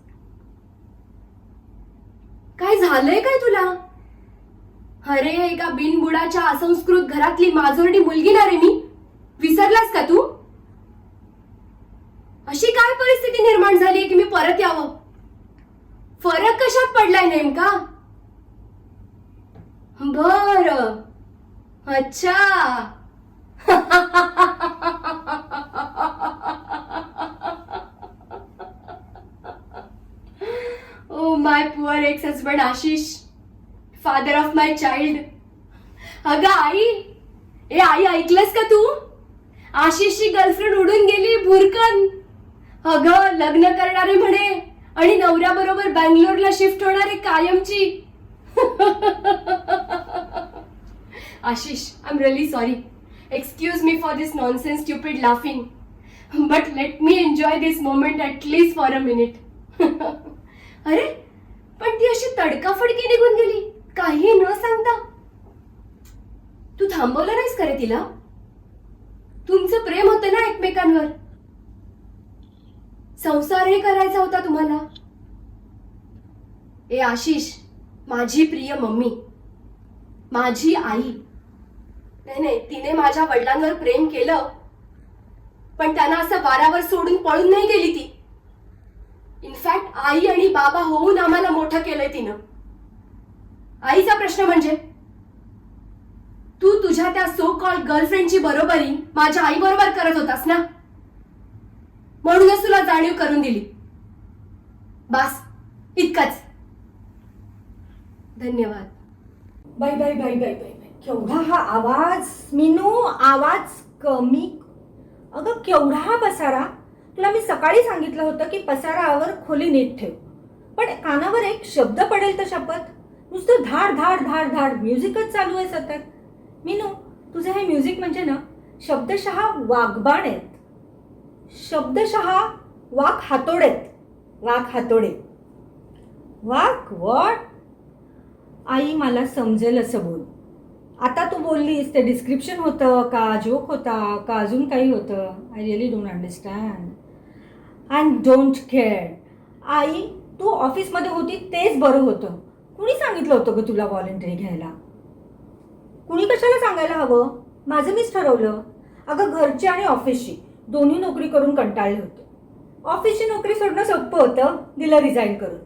काय झालंय काय तुला? अरे एका बिनबुडाच्या असंस्कृत घरातली माजोरडी मुलगी ना रे मी. विसरलास का तू? अशी काय परिस्थिती निर्माण झाली की मी परत यावं? फरक कशात पडलाय नेमका? बर, अच्छा. Oh my poor x husband Ashish, father of my child. अगं आई, ए आई, ऐकलंस का तू? आशिषची गर्लफ्रेंड उडून गेली भुरकन. अगं, लग्न करणारे म्हणे आणि नवऱ्याबरोबर बँगलोरला शिफ्ट होणारे कायमची. Ashish, I am really sorry. Excuse me for this nonsense stupid laughing, but let me enjoy this moment at least for a minute. अरे, पण ती अशी तडकाफडकी निघून गेली, काही न सांगता. तू थांबवलं नाहीस का रे तिला? तुमचं प्रेम होतं ना एकमेकांवर. संसारही करायचा होता तुम्हाला. ए आशिष, माझी प्रिय मम्मी, माझी आई. नाही, तिने माझ्या वडिलांवर प्रेम केलं, पण त्यांना असं वारावर सोडून पळून नाही गेली ती. इनफॅक्ट आई आणि बाबा होऊन आम्हाला मोठं केलंय तिनं. आईचा प्रश्न म्हणजे तू तुझ्या त्या सो कॉल्ड गर्लफ्रेंडची बरोबरी माझ्या आई बरोबर करत होतास ना, म्हणूनच तुला जाणीव करून दिली. बस, इतकंच. धन्यवाद. बाई बाई बाई बाई बाई, केवढा हा आवाज मीनू, आवाज कमी. अगं, केवढा हा पसारा. तुला मी सकाळी सांगितलं होतं की पसारावर खोली नीट ठेव, पण कानावर एक शब्द पडेल तर शपथ. नुसतं धाड धाड धाड धाड म्युझिकच चालू आहे सतत. मीनू, तुझं हे म्युझिक म्हणजे ना शब्दशः वाघबाण आहेत, शब्दशः वाघ हातोडेत. वाघ हातोडे. वाघ वॉट? आई, मला समजेल असं बोल. आता तू बोललीस ते डिस्क्रिप्शन होतं का, जोक होता का, अजून काही होतं? I really don't understand and don't care. आई, तू ऑफिसमध्ये होती तेच बरं होतं. कुणी सांगितलं होतं ग तुला व्हॉलंटरी घ्यायला? कुणी कशाला सांगायला हवं? माझं मीच ठरवलं. अगं, घरची आणि ऑफिसची दोन्ही नोकरी करून कंटाळले होते. ऑफिसची नोकरी सोडणं सोपं होतं, दिलं रिझाईन करून.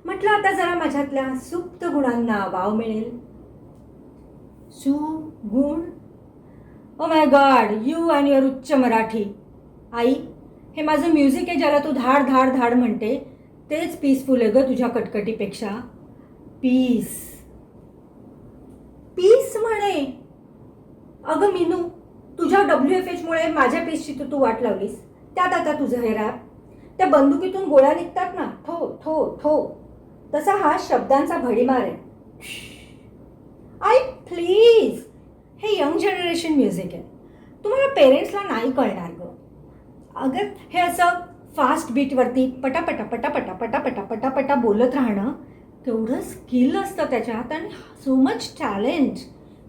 म्हटलं आता जरा माझ्यातल्या सुप्त गुणांना वाव मिळेल. सुगुण? Oh my god, you and your उच्च मराठी. आई, हे माझं म्युझिक आहे ज्याला तू धाड धाड धाड म्हणते, तेच पीसफुल आहे ग तुझ्या कटकटीपेक्षा. पीस पीस म्हणे. अगं मीनू, तुझ्या WFHमुळे माझ्या पीसची तू वाट लावलीस. त्यात आता तुझं हे रॅप. त्या बंदुकीतून गोळ्या निघतात ना, थो थो थो, तसा हा शब्दांचा भडीमार आहे. आई प्लीज, हे यंग जनरेशन म्युझिक आहे, तुम्हाला पेरेंट्सला नाही कळणार ग. अगर हे असं फास्ट बीटवरती पटापटा पटापटा पटापटा पटापटा बोलत राहणं, तेवढं स्किल असतं त्याच्यात आणि so much talent.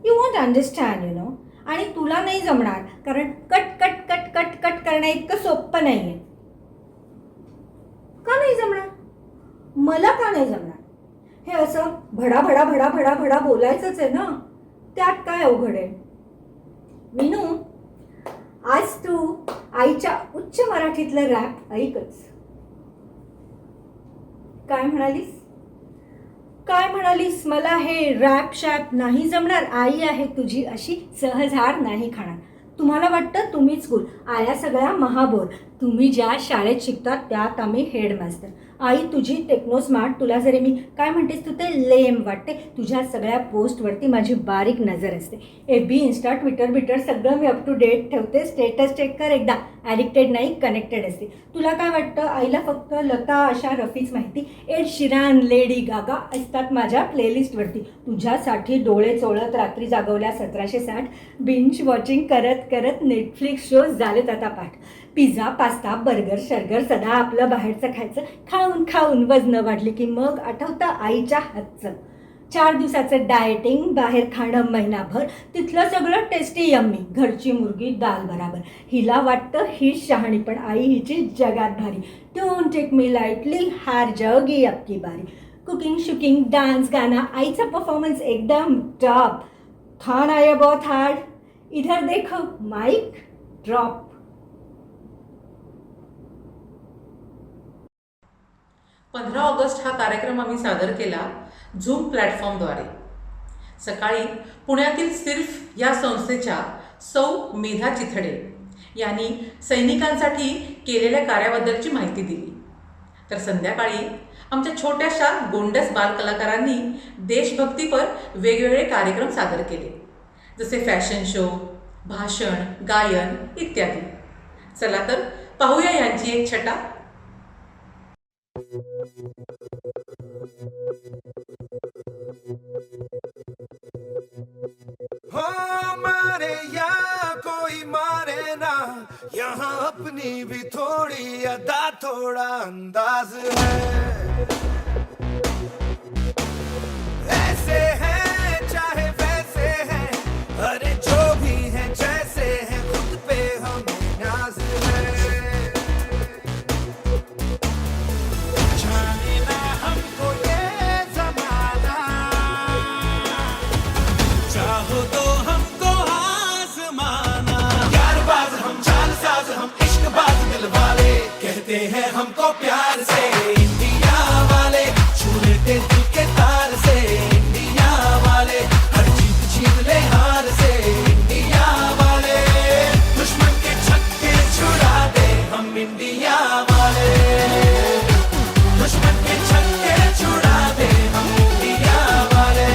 You want understand, you know. आणि तुला नाही जमणार, कारण cut cut cut cut cut करणं इतकं सोपं नाही आहे. का नाही जमणार? मला का नाही जमणार? हे असं भडा भडा भडा भडा भडा बोलायचंच आहे ना, त्यात काय अवघड आहे? मीनू, आज तू आईच्या उच्च मराठीतलं रॅप ऐकच. काय म्हणालीस? काय म्हणालीस? मला हे रॅप शॅप नाही जमणार. आई आहे तुझी अशी सहजहार नाही खाणार. तुम्हाला वाटतं तुम्हीच गुल, आया सगळ्या महाबोर. तुम्ही ज्या शाळेत शिकतात त्यात आम्ही हेडमास्टर. आई तुझी टेक्नो स्मार्ट, तुला जरी मी काय म्हणतेस तू ते लेम वाटते. तुझ्या सगळ्या पोस्टवरती माझी बारीक नजर असते. FB, इन्स्टा, ट्विटर सगळं मी अप टू डेट ठेवते. स्टेटस चेक कर एकदा. ॲडिक्टेड नाही, कनेक्टेड असते. तुला काय वाटतं आईला फक्त लता, आशा, रफीच माहिती? एड शिरान, लेडी गागा असतात माझ्या प्लेलिस्टवरती. तुझ्यासाठी डोळे चोळत रात्री जागवल्या 1760. बिंच वॉचिंग करत करत नेटफ्लिक्स शोज झालेत आता पाठ. पिझ्झा, पास्ता, बर्गर, शर्गर, सदा आपलं बाहेरचं खायचं. खाऊन खाऊन वजनं वाढली की मग आठवतं आईच्या हातचं. 4 दिवसाचं डाएटिंग, बाहेर खाणं महिनाभर, तिथलं सगळं टेस्टी यम्मी. घरची मुर्गी दाल बराबर. हिला वाटतं ही शहाणी, पण आई हिची जगात भारी. डोंट टेक मी लाईटली, हार जाओगी अबकी बारी. कुकिंग, शुकिंग, डान्स, गाना, आईचा परफॉर्मन्स एकदम टॉप. थान आया बहुत हार्ड, इधर देखो माइक ड्रॉप. 15 ऑगस्ट हा कार्यक्रम आम्ही सादर केला झूम प्लॅटफॉर्मद्वारे. सकाळी पुण्यातील सिर्फ या संस्थेच्या सौ मेधा चिथडे यांनी सैनिकांसाठी केलेल्या कार्याबद्दलची माहिती दिली. तर संध्याकाळी आमच्या छोट्याशा गोंडस बालकलाकारांनी देशभक्तीपर वेगवेगळे कार्यक्रम सादर केले. जसे फॅशन शो, भाषण, गायन इत्यादी. चला तर पाहूया यांची एक छटा. हो मारे या कोई मारे ना, यहाँ अपनी भी थोड़ी अदा थोड़ा अंदाज है. ऐसे हैं चाहे वैसे हैं, अरे जो भी हैं जैसे हैं, खुद पे हमें नाज है. जाने ना हमको ये जमाना, चाहो तो हमको आजमाना. यारबाज हम, चालसाज हम, इश्कबाज दिल वाले, कहते हैं हमको प्यार से इंडिया वाले. छू लेते दिल के तार से इंडिया वाले, हर जीत जीत ले हार से इंडिया वाले. दुश्मन के छक्के छुड़ा दे हम इंडिया वाले. दुश्मन के छक्के छुड़ा दे हम इंडिया वाले.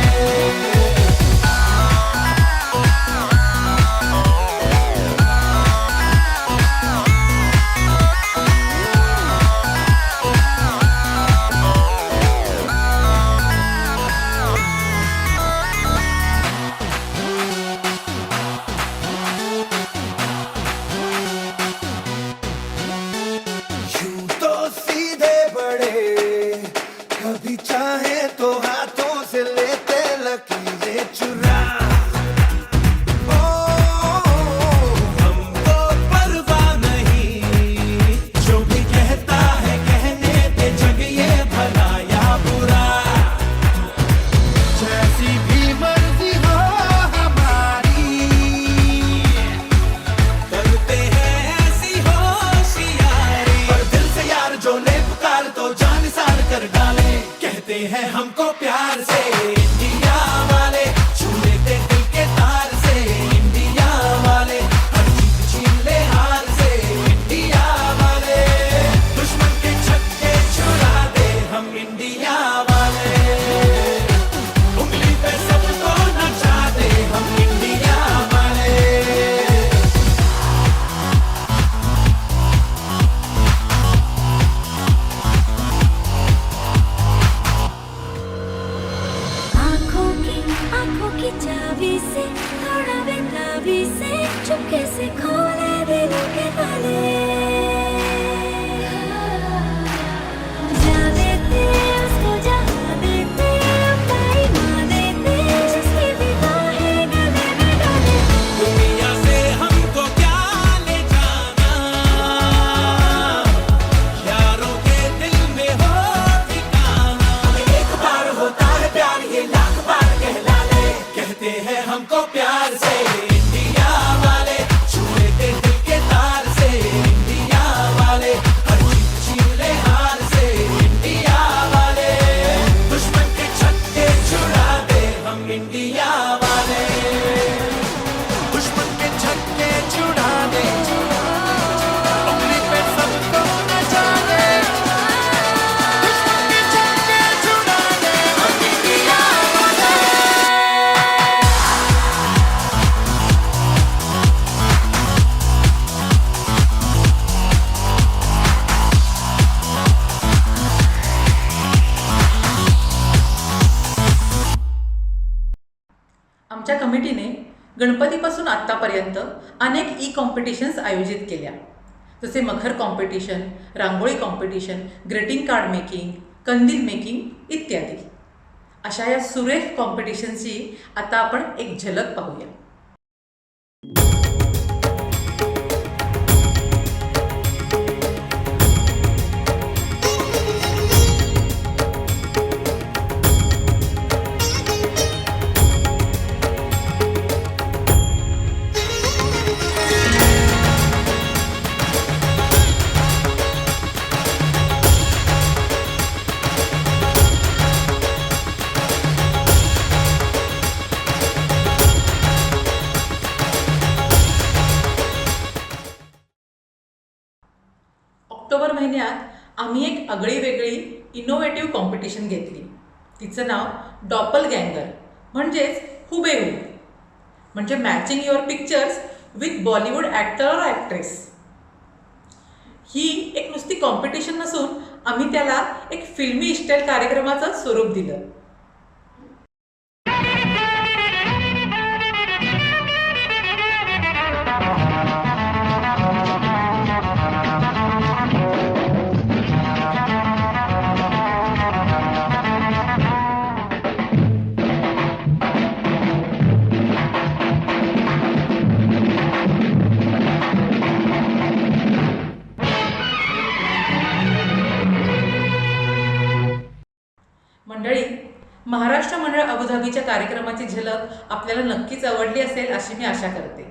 यूं तो सीधे बड़े, कभी चाहे तो हाथों से लेते लकीरें चुरा. ओ, हमको परवाह नहीं, जो भी कहता है कहने दे, जग ये भला या बुरा. जैसी भी मर्जी हो हमारी, करते हैं ऐसी होशियारी. पर दिल से यार जो ले पुकार तो जान सार कर डाले, कहते हैं हमको प्यार से इंडिया वाले. छू लेते दिल के तार से इंडिया वाले, हर जीत छीन ले हार से इंडिया वाले. दुश्मन के छक्के छुड़ा दे हम इंडिया वाले. उंगली पे सबको नचा दे हम इंडिया वाले. आंखों की चाबी से, थोड़ा बेताबी से, चुपके से खोले दिलों के ताले. जा देते उसको जहाँ देते, अपनी माँ देते, जिसकी भी बाहें गले में डाले. दुनिया से हमको क्या ले जाना, यारों के दिल में हो ठिकाना. एक बार होता है प्यार, ये लाख बार कहला ले, कहते हैं हमको प्यार से इंडिया वाले. छू लेते दिल के तार से इंडिया वाले, हर जीत छीन ले हार से इंडिया वाले. दुश्मन के छक्के छुड़ा दे हम इंडिया वाले. दुश्मन के छक्के छुड़ा दे, उंगली पे सबको नचा दे. दुश्मन के छक्के छुड़ा दे हम इंडिया वाले. आमच्या कमिटीने गणपतीपासून आत्तापर्यंत अनेक कॉम्पिटिशन्स आयोजित केल्या, जसे मखर कॉम्पिटिशन, रांगोळी कॉम्पिटिशन, ग्रीटिंग कार्ड मेकिंग, कंदील मेकिंग इत्यादी. अशा या सुरेख कॉम्पिटिशनची आता आपण एक झलक पाहूया. ऑक्टोबर महिन्यात आम्ही एक आगळी वेगळी इनोव्हेटिव्ह कॉम्पिटिशन घेतली. तिचं नाव डॉपल गँगर म्हणजेच हुबेहूब. म्हणजे matching your pictures with Bollywood actor और ॲक्ट्रेस. ही एक नुसती कॉम्पिटिशन नसून आम्ही त्याला एक फिल्मी स्टाईल कार्यक्रमाचं स्वरूप दिलं. मंडळी, महाराष्ट्र मंडळ अबुधाबीच्या कार्यक्रमाची झलक आपल्याला नक्कीच आवडली असेल अशी मी आशा करते.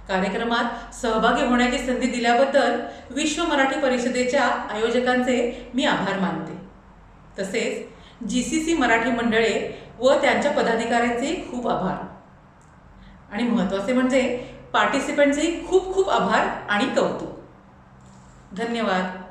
कार्यक्रमात सहभागी होण्याची संधी दिल्याबद्दल विश्व मराठी परिषदेच्या आयोजकांचे मी आभार मानते. तसेच GCC मराठी मंडळे व त्यांच्या पदाधिकाऱ्यांचे खूप आभार. आणि महत्त्वाचे म्हणजे पार्टिसिपंटचे खूप खूप आभार आणि कौतुक. धन्यवाद.